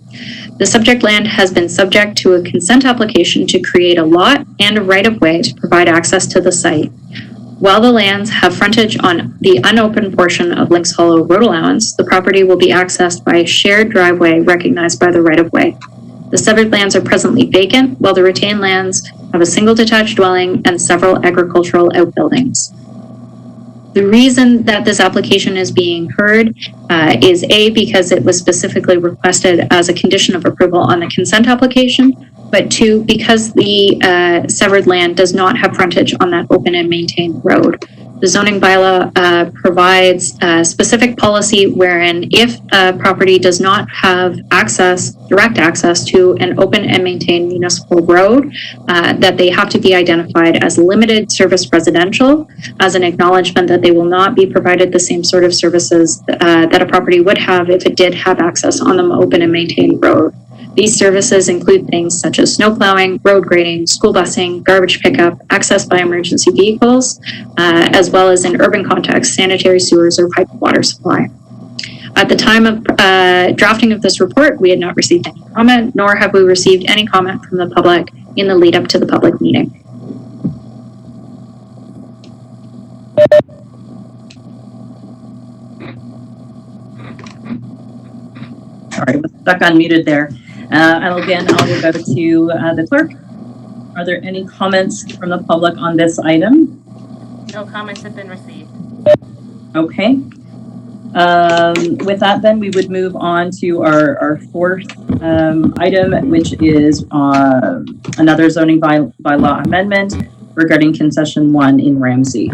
The subject land has been subject to a consent application to create a lot and a right-of-way to provide access to the site. While the lands have frontage on the unopened portion of Lynx Hollow road allowance, the property will be accessed by a shared driveway recognized by the right-of-way. The severed lands are presently vacant, while the retained lands have a single detached dwelling and several agricultural outbuildings. The reason that this application is being heard is A, because it was specifically requested as a condition of approval on the consent application, but two, because the severed land does not have frontage on that open and maintained road. The zoning bylaw provides a specific policy wherein if a property does not have direct access to an open and maintained municipal road, that they have to be identified as limited service residential as an acknowledgement that they will not be provided the same sort of services that a property would have if it did have access on the open and maintained road. These services include things such as snow plowing, road grading, school busing, garbage pickup, access by emergency vehicles, as well as in urban context, sanitary sewers or pipe water supply. At the time of drafting of this report, we had not received any comment, nor have we received any comment from the public in the lead up to the public meeting. Sorry, I was stuck unmuted there. I'll go to the clerk. Are there any comments from the public on this item? No comments have been received. Okay. With that, then we would move on to our fourth item, which is another zoning bylaw amendment regarding Concession 1 in Ramsay.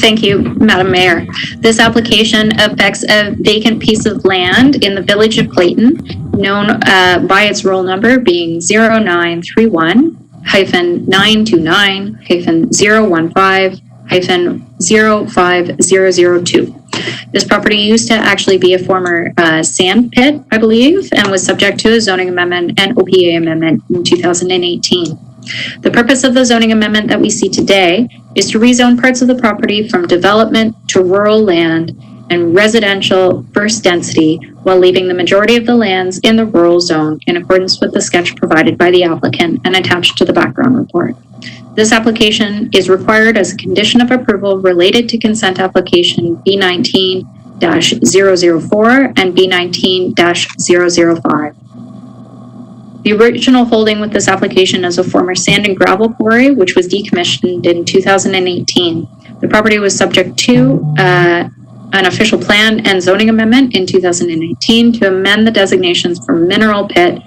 Thank you, Madam Mayor. This application affects a vacant piece of land in the village of Clayton, known by its roll number being 0931-929-015-05002. This property used to actually be a former sand pit, I believe, and was subject to a zoning amendment and OPA amendment in 2018. The purpose of the zoning amendment that we see today is to rezone parts of the property from development to rural land and residential first density while leaving the majority of the lands in the rural zone in accordance with the sketch provided by the applicant and attached to the background report. This application is required as a condition of approval related to consent application B19-004 and B19-005. The original holding with this application is a former sand and gravel quarry, which was decommissioned in 2018. The property was subject to an official plan and zoning amendment in 2018 to amend the designations from mineral pit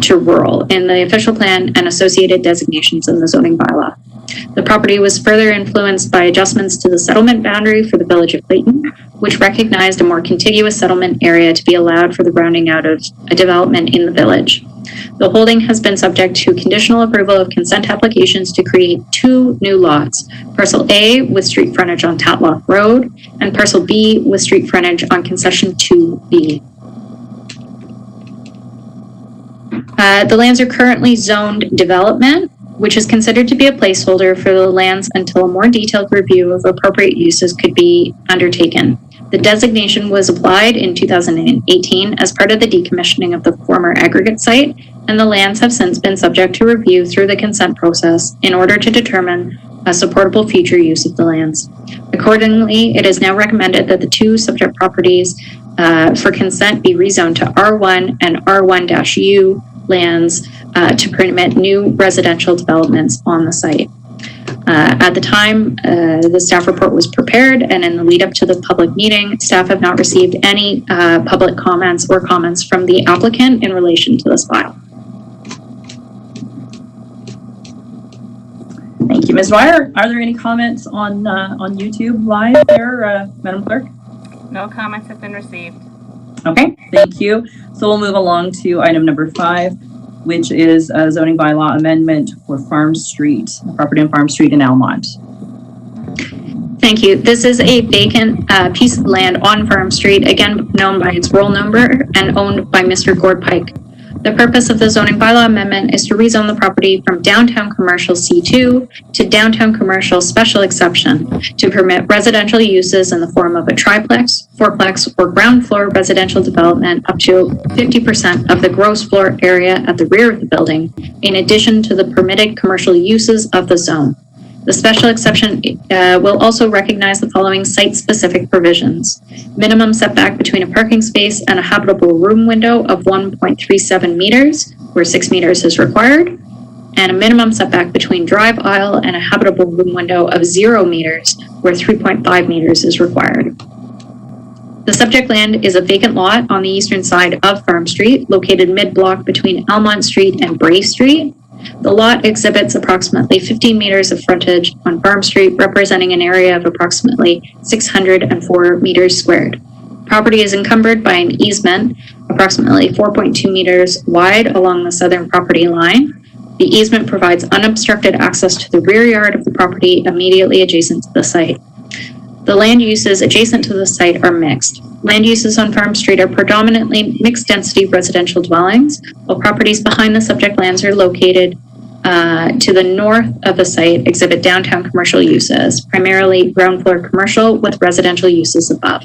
to rural in the official plan and associated designations in the zoning bylaw. The property was further influenced by adjustments to the settlement boundary for the village of Clayton, which recognized a more contiguous settlement area to be allowed for the rounding out of a development in the village. The holding has been subject to conditional approval of consent applications to create 2 new lots, Parcel A with street frontage on Tatlock Road and Parcel B with street frontage on Concession 2B. The lands are currently zoned development, which is considered to be a placeholder for the lands until a more detailed review of appropriate uses could be undertaken. The designation was applied in 2018 as part of the decommissioning of the former aggregate site, and the lands have since been subject to review through the consent process in order to determine a supportable future use of the lands. Accordingly, it is now recommended that the 2 subject properties for consent be rezoned to R1 and R1-U lands to permit new residential developments on the site. At the time the staff report was prepared and in the lead up to the public meeting, staff have not received any public comments or comments from the applicant in relation to this file. Thank you, Ms. Dwyer. Are there any comments on YouTube live there, Madam Clerk? No comments have been received. Okay, thank you. So we'll move along to item number 5, which is a zoning bylaw amendment for Farm Street, property on Farm Street in Almonte. Thank you. This is a vacant piece of land on Farm Street, again known by its roll number and owned by Mr. Gord Pike. The purpose of the zoning bylaw amendment is to rezone the property from downtown commercial C2 to downtown commercial special exception to permit residential uses in the form of a triplex, fourplex, or ground floor residential development up to 50% of the gross floor area at the rear of the building, in addition to the permitted commercial uses of the zone. The special exception will also recognize the following site-specific provisions. Minimum setback between a parking space and a habitable room window of 1.37 meters, where 6 meters is required, and a minimum setback between drive aisle and a habitable room window of 0 meters, where 3.5 meters is required. The subject land is a vacant lot on the eastern side of Farm Street, located mid-block between Almonte Street and Bray Street. The lot exhibits approximately 15 meters of frontage on Farm Street, representing an area of approximately 604 meters squared. Property is encumbered by an easement, approximately 4.2 meters wide along the southern property line. The easement provides unobstructed access to the rear yard of the property immediately adjacent to the site. The land uses adjacent to the site are mixed. Land uses on Farm Street are predominantly mixed-density residential dwellings, while properties behind the subject lands are located to the north of the site exhibit downtown commercial uses, primarily ground floor commercial with residential uses above.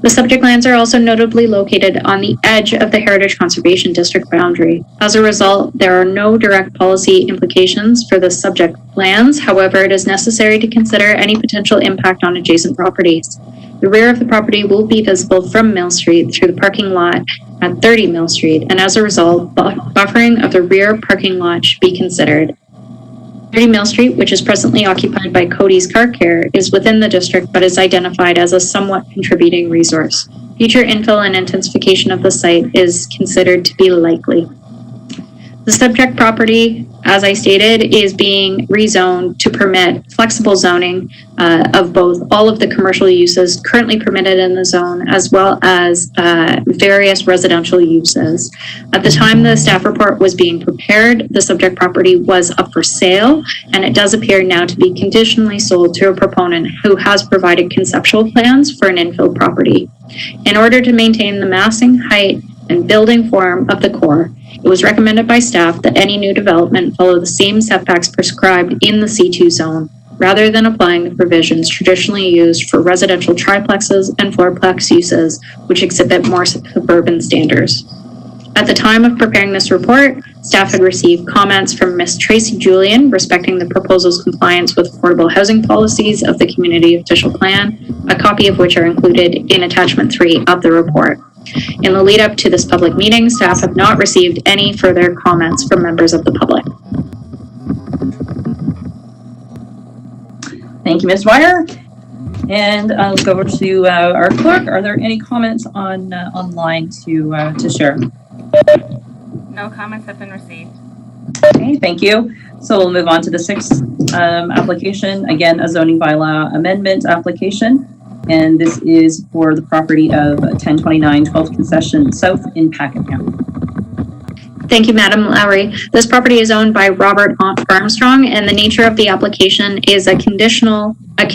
The subject lands are also notably located on the edge of the Heritage Conservation District boundary. As a result, there are no direct policy implications for the subject lands. However, it is necessary to consider any potential impact on adjacent properties. The rear of the property will be visible from Mill Street through the parking lot at 30 Mill Street, and as a result, buffering of the rear parking lot should be considered. 30 Mill Street, which is presently occupied by Cody's Car Care, is within the district but is identified as a somewhat contributing resource. Future infill and intensification of the site is considered to be likely. The subject property, as I stated, is being rezoned to permit flexible zoning of both all of the commercial uses currently permitted in the zone, as well as various residential uses. At the time the staff report was being prepared, the subject property was up for sale, and it does appear now to be conditionally sold to a proponent who has provided conceptual plans for an infill property. In order to maintain the massing, height, and building form of the core, it was recommended by staff that any new development follow the same setbacks prescribed in the C2 zone, rather than applying the provisions traditionally used for residential triplexes and fourplex uses, which exhibit more suburban standards. At the time of preparing this report, staff had received comments from Ms. Tracy Julian respecting the proposal's compliance with affordable housing policies of the community official plan, a copy of which are included in attachment 3 of the report. In the lead up to this public meeting, staff have not received any further comments from members of the public. Thank you, Ms. Dwyer. And let's go over to our clerk. Are there any comments on online to share? No comments have been received. Okay, thank you. So we'll move on to the 6th application. Again, a zoning bylaw amendment application. And this is for the property of 1029 12th Concession South in Pakenham. Thank you, Madam Lowry. This property is owned by Robert Armstrong, and the nature of the application is a condition of a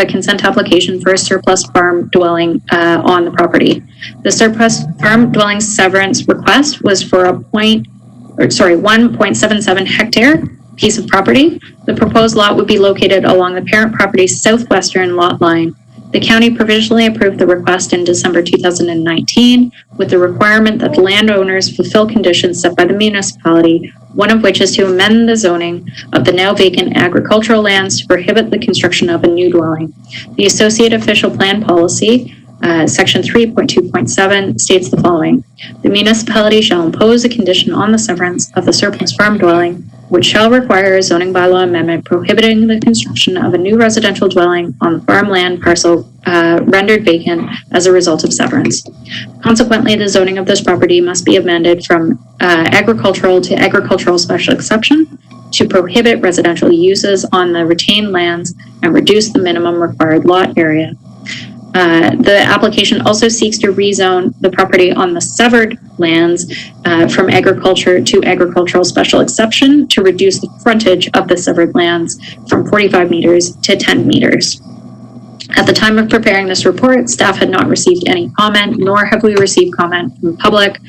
consent application for a surplus farm dwelling on the property. The surplus farm dwelling severance request was for a 1.77 hectare piece of property. The proposed lot would be located along the parent property's southwestern lot line. The county provisionally approved the request in December 2019 with the requirement that the landowners fulfill conditions set by the municipality, one of which is to amend the zoning of the now vacant agricultural lands to prohibit the construction of a new dwelling. The Associate Official Plan Policy, Section 3.2.7 states the following: the municipality shall impose a condition on the severance of the surplus farm dwelling, which shall require a zoning bylaw amendment prohibiting the construction of a new residential dwelling on the farmland parcel rendered vacant as a result of severance. Consequently, the zoning of this property must be amended from agricultural to agricultural special exception to prohibit residential uses on the retained lands and reduce the minimum required lot area. The application also seeks to rezone the property on the severed lands from agriculture to agricultural special exception to reduce the frontage of the severed lands from 45 meters to 10 meters. At the time of preparing this report, staff had not received any comment, nor have we received comment from the public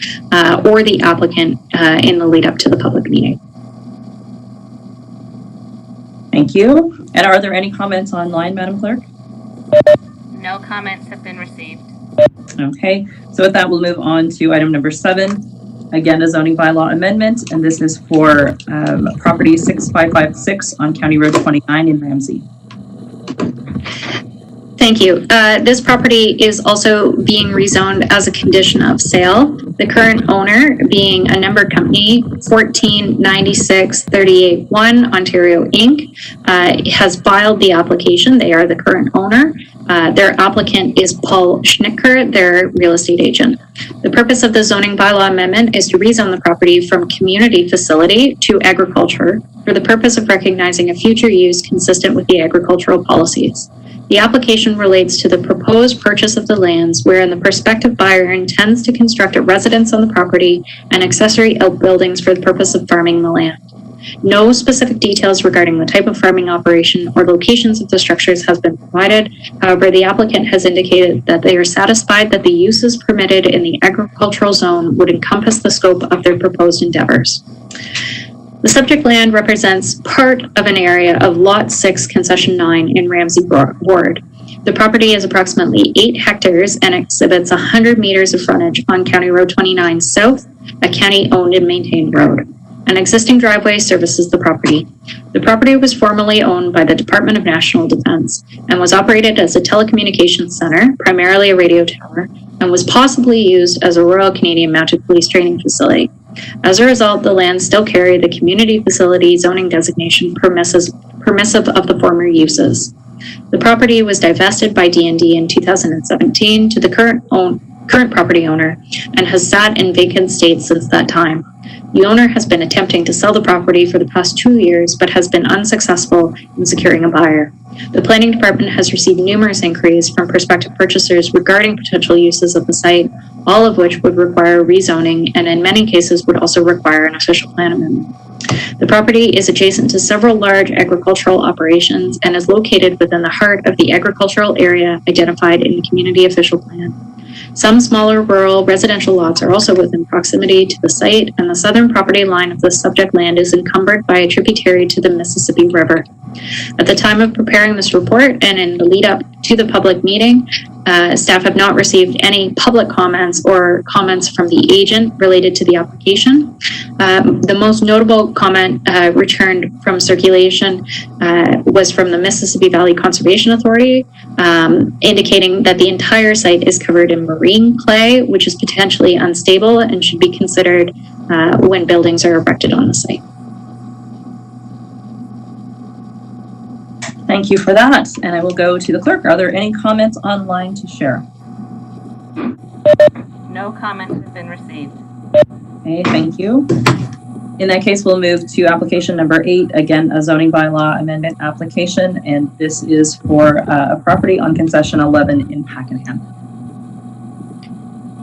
or the applicant in the lead up to the public meeting. Thank you. And are there any comments online, Madam Clerk? No comments have been received. Okay, so with that, we'll move on to item number 7. Again, a zoning bylaw amendment, and this is for property 6556 on County Road 29 in Ramsay. Thank you. This property is also being rezoned as a condition of sale. The current owner, being a numbered company, 1496381 Ontario Inc., has filed the application. They are the current owner. Their applicant is Paul Schnicker, their real estate agent. The purpose of the zoning bylaw amendment is to rezone the property from community facility to agriculture for the purpose of recognizing a future use consistent with the agricultural policies. The application relates to the proposed purchase of the lands wherein the prospective buyer intends to construct a residence on the property and accessory outbuildings for the purpose of farming the land. No specific details regarding the type of farming operation or locations of the structures has been provided. However, the applicant has indicated that they are satisfied that the uses permitted in the agricultural zone would encompass the scope of their proposed endeavors. The subject land represents part of an area of Lot 6, Concession 9 in Ramsay Ward. The property is approximately 8 hectares and exhibits 100 meters of frontage on County Road 29 South, a county-owned and maintained road. An existing driveway services the property. The property was formerly owned by the Department of National Defense and was operated as a telecommunications center, primarily a radio tower, and was possibly used as a Royal Canadian Mounted Police training facility. As a result, the lands still carry the community facility zoning designation permissive of the former uses. The property was divested by D&D in 2017 to the current property owner and has sat in vacant state since that time. The owner has been attempting to sell the property for the past 2 years, but has been unsuccessful in securing a buyer. The planning department has received numerous inquiries from prospective purchasers regarding potential uses of the site, all of which would require rezoning and in many cases would also require an official plan amendment. The property is adjacent to several large agricultural operations and is located within the heart of the agricultural area identified in the community official plan. Some smaller rural residential lots are also within proximity to the site, and the southern property line of the subject land is encumbered by a tributary to the Mississippi River. At the time of preparing this report and in the lead up to the public meeting, staff have not received any public comments or comments from the agent related to the application. The most notable comment returned from circulation was from the Mississippi Valley Conservation Authority, indicating that the entire site is covered in marine clay, which is potentially unstable and should be considered when buildings are erected on the site. Thank you for that. And I will go to the clerk. Are there any comments online to share? No comments have been received. Okay, thank you. In that case, we'll move to application number 8, again, a zoning bylaw amendment application, and this is for a property on Concession 11 in Pakenham.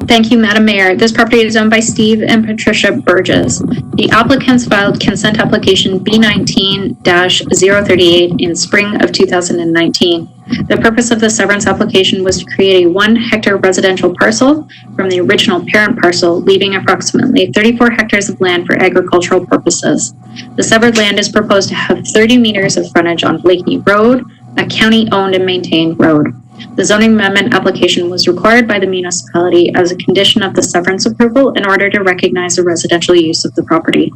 Thank you, Madam Mayor. This property is owned by Steve and Patricia Burgess. The applicants filed consent application B19-038 in spring of 2019. The purpose of the severance application was to create a 1 hectare residential parcel from the original parent parcel, leaving approximately 34 hectares of land for agricultural purposes. The severed land is proposed to have 30 meters of frontage on Blakeney Road, a county-owned and maintained road. The zoning amendment application was required by the municipality as a condition of the severance approval in order to recognize the residential use of the property.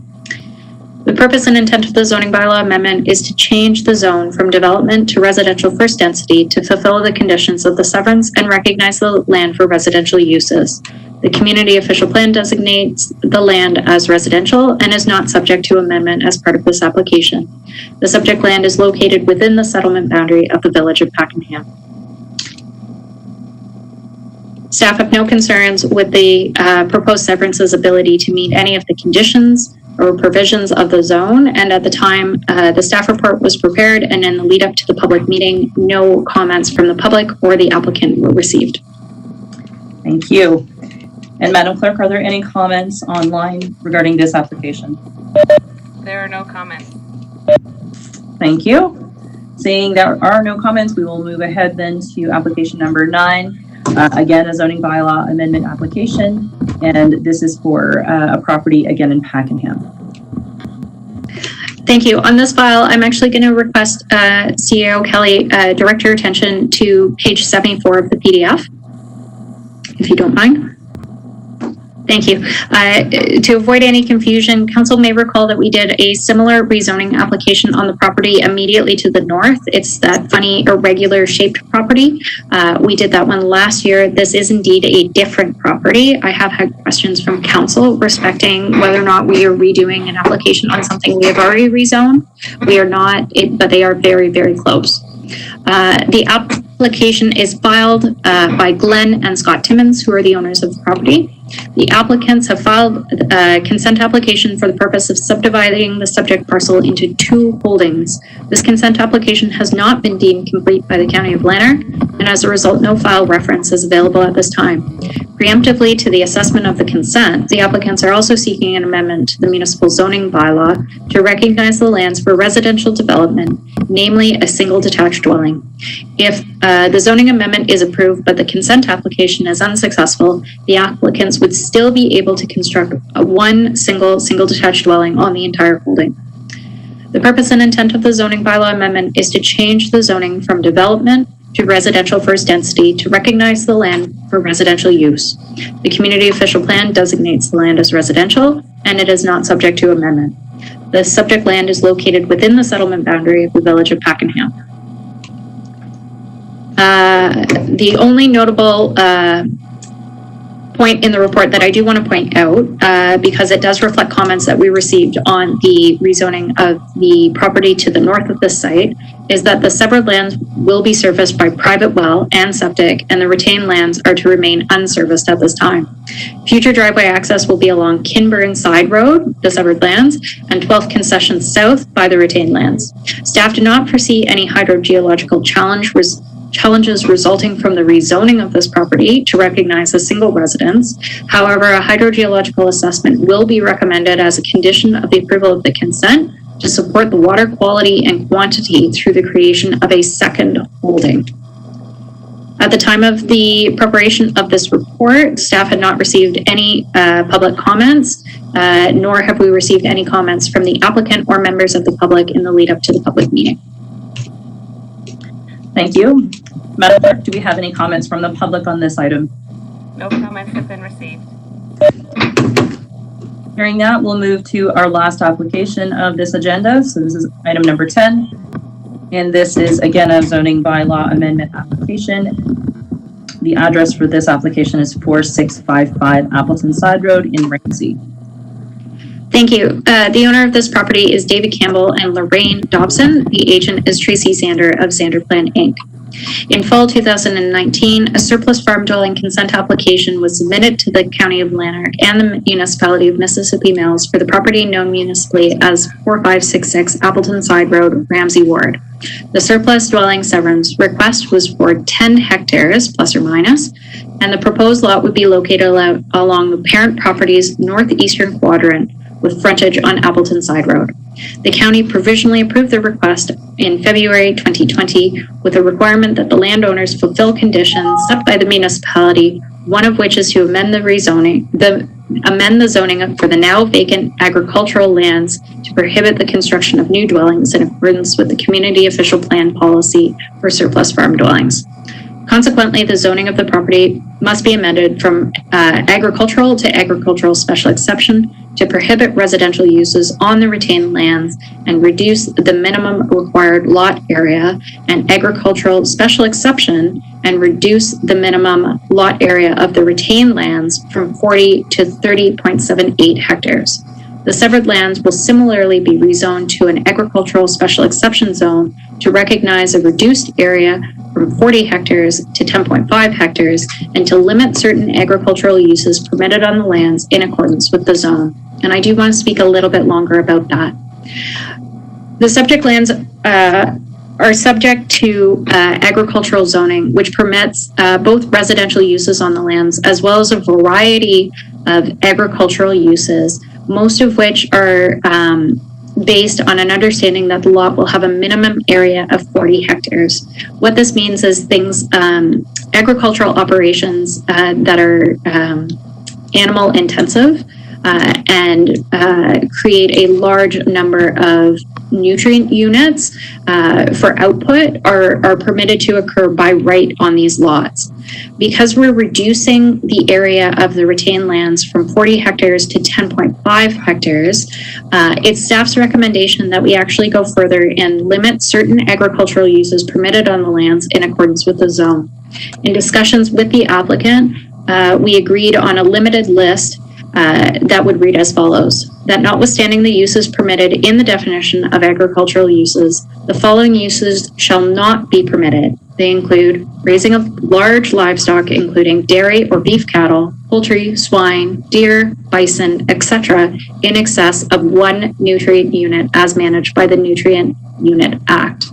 The purpose and intent of the zoning bylaw amendment is to change the zone from development to residential first density to fulfill the conditions of the severance and recognize the land for residential uses. The community official plan designates the land as residential and is not subject to amendment as part of this application. The subject land is located within the settlement boundary of the village of Pakenham. Staff have no concerns with the proposed severance's ability to meet any of the conditions or provisions of the zone. And at the time the staff report was prepared and in the lead up to the public meeting, no comments from the public or the applicant were received. Thank you. And Madam Clerk, are there any comments online regarding this application? There are no comments. Thank you. Seeing there are no comments, we will move ahead then to application number 9. Again, a zoning bylaw amendment application, and this is for a property again in Pakenham. Thank you. On this file, I'm actually going to request CEO Kelly direct your attention to page 74 of the PDF, if you don't mind. Thank you. To avoid any confusion, Council may recall that we did a similar rezoning application on the property immediately to the north. It's that funny irregular shaped property. We did that one last year. This is indeed a different property. I have had questions from Council respecting whether or not we are redoing an application on something we have already rezoned. We are not, but they are very, very close. The application is filed by Glenn and Scott Timmons, who are the owners of the property. The applicants have filed a consent application for the purpose of subdividing the subject parcel into 2 holdings. This consent application has not been deemed complete by the County of Lanark, and as a result, no file reference is available at this time. Preemptively to the assessment of the consent, the applicants are also seeking an amendment to the municipal zoning bylaw to recognize the lands for residential development, namely a single detached dwelling. If the zoning amendment is approved but the consent application is unsuccessful, the applicants would still be able to construct one single detached dwelling on the entire holding. The purpose and intent of the zoning bylaw amendment is to change the zoning from development to residential first density to recognize the land for residential use. The community official plan designates the land as residential, and it is not subject to amendment. The subject land is located within the settlement boundary of the village of Pakenham. The only notable point in the report that I do want to point out, because it does reflect comments that we received on the rezoning of the property to the north of this site, is that the severed lands will be serviced by private well and septic, and the retained lands are to remain unserviced at this time. Future driveway access will be along Kinburn Side Road, the severed lands, and 12th Concession South by the retained lands. Staff do not foresee any hydrogeological challenges resulting from the rezoning of this property to recognize a single residence. However, a hydrogeological assessment will be recommended as a condition of the approval of the consent to support the water quality and quantity through the creation of a second holding. At the time of the preparation of this report, staff had not received any public comments, nor have we received any comments from the applicant or members of the public in the lead up to the public meeting. Thank you. Madam Clerk, do we have any comments from the public on this item? No comments have been received. Hearing that, we'll move to our last application of this agenda. So this is item number 10. And this is, again, a zoning bylaw amendment application. The address for this application is 4655 Appleton Side Road in Ramsay. Thank you. The owner of this property is David Campbell and Lorraine Dobson. The agent is Tracy Zander of Zanderplan Inc. In fall 2019, a surplus farm dwelling consent application was submitted to the County of Lanark and the Municipality of Mississippi Mills for the property known municipally as 4566 Appleton Side Road, Ramsay Ward. The surplus dwelling severance request was for 10 hectares, plus or minus, and the proposed lot would be located along the parent property's northeastern quadrant with frontage on Appleton Side Road. The county provisionally approved the request in February 2020 with a requirement that the landowners fulfill conditions set by the municipality, one of which is to amend the zoning for the now vacant agricultural lands to prohibit the construction of new dwellings in accordance with the community official plan policy for surplus farm dwellings. Consequently, the zoning of the property must be amended from agricultural to agricultural special exception to prohibit residential uses on the retained lands and reduce the minimum required lot area, and agricultural special exception and reduce the minimum lot area of the retained lands from 40 to 30.78 hectares. The severed lands will similarly be rezoned to an agricultural special exception zone to recognize a reduced area from 40 hectares to 10.5 hectares and to limit certain agricultural uses permitted on the lands in accordance with the zone. And I do want to speak a little bit longer about that. The subject lands are subject to agricultural zoning, which permits both residential uses on the lands as well as a variety of agricultural uses, most of which are based on an understanding that the lot will have a minimum area of 40 hectares. What this means is things, agricultural operations that are animal intensive and create a large number of nutrient units for output are permitted to occur by right on these lots. Because we're reducing the area of the retained lands from 40 hectares to 10.5 hectares, it's staff's recommendation that we actually go further and limit certain agricultural uses permitted on the lands in accordance with the zone. In discussions with the applicant, we agreed on a limited list that would read as follows: that notwithstanding the uses permitted in the definition of agricultural uses, the following uses shall not be permitted. They include raising of large livestock, including dairy or beef cattle, poultry, swine, deer, bison, etc., in excess of 1 nutrient unit as managed by the Nutrient Unit Act.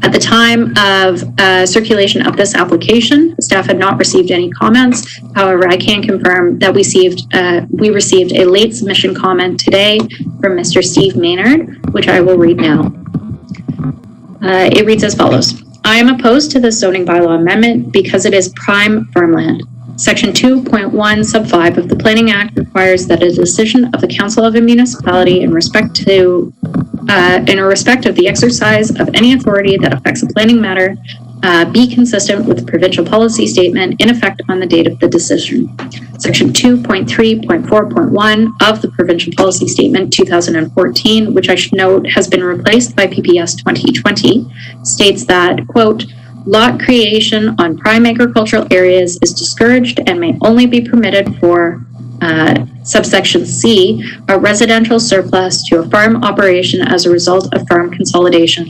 At the time of circulation of this application, staff had not received any comments. However, I can confirm that we received a late submission comment today from Mr. Steve Maynard, which I will read now. It reads as follows. I am opposed to this zoning bylaw amendment because it is prime farmland. Section 2.1 sub 5 of the Planning Act requires that a decision of the Council of a Municipality in respect of the exercise of any authority that affects a planning matter be consistent with the provincial policy statement in effect on the date of the decision. Section 2.3.4.1 of the provincial policy statement 2014, which I should note has been replaced by PPS 2020, states that, quote, lot creation on prime agricultural areas is discouraged and may only be permitted for subsection C, a residential surplus to a farm operation as a result of farm consolidation.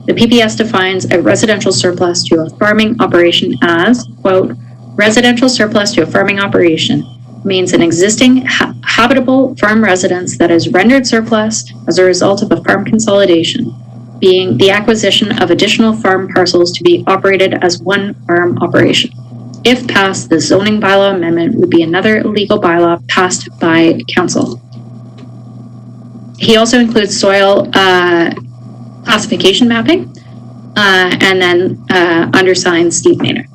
The PPS defines a residential surplus to a farming operation as, quote, residential surplus to a farming operation means an existing habitable farm residence that is rendered surplus as a result of a farm consolidation, being the acquisition of additional farm parcels to be operated as one farm operation. If passed, the zoning bylaw amendment would be another legal bylaw passed by council. He also includes soil classification mapping. and then undersigned Steve Maynard.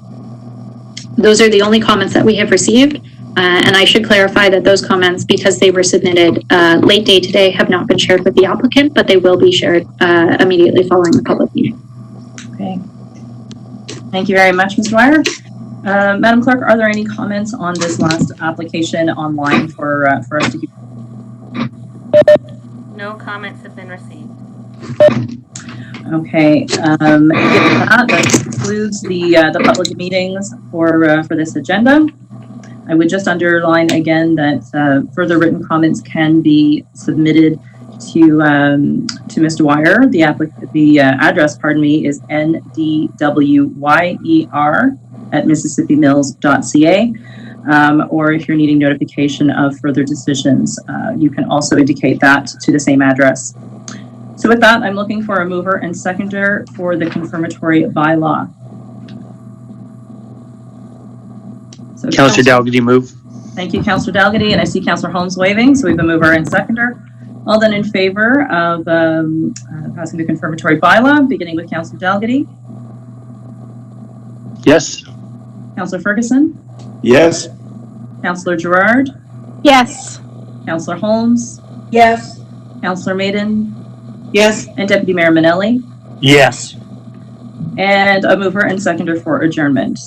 Those are the only comments that we have received. And I should clarify that those comments, because they were submitted late day today, have not been shared with the applicant, but they will be shared immediately following the public meeting. Okay. Thank you very much, Mr. Dwyer. Madam Clerk, are there any comments on this last application online for us to hear? No comments have been received. Okay, given that concludes the public meetings for this agenda. I would just underline again that further written comments can be submitted to Mr. Dwyer. The address, pardon me, is ndwyer@mississippimills.ca. Or if you're needing notification of further decisions, you can also indicate that to the same address. So with that, I'm looking for a mover and seconder for the confirmatory bylaw. So Councillor Dalgety, move. Thank you, Councillor Dalgety, and I see Councillor Holmes waving, so we have a mover and seconder. All then in favor of passing the confirmatory bylaw, beginning with Councillor Dalgety. Yes. Councillor Ferguson. Yes. Councillor Gerard. Yes. Councillor Holmes. Yes. Councillor Maiden. Yes. And Deputy Mayor Manelli. Yes. And a mover and seconder for adjournment.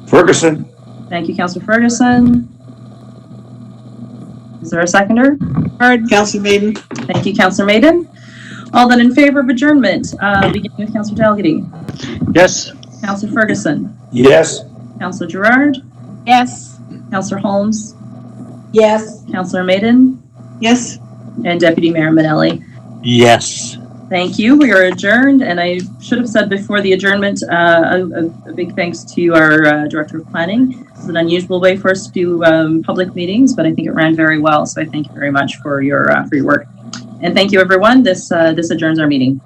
Ferguson. Thank you, Councillor Ferguson. Is there a seconder? Heard. Councillor Maiden. Thank you, Councillor Maiden. All then in favor of adjournment, beginning with Councillor Dalgety. Yes. Councillor Ferguson. Yes. Councillor Gerard. Yes. Councillor Holmes. Yes. Councillor Maiden. Yes. And Deputy Mayor Manelli. Yes. Thank you. We are adjourned. And I should have said before the adjournment, a big thanks to our Director of Planning. This is an unusual way for us to do public meetings, but I think it ran very well. So I thank you very much for your work. And thank you, everyone. This adjourns our meeting.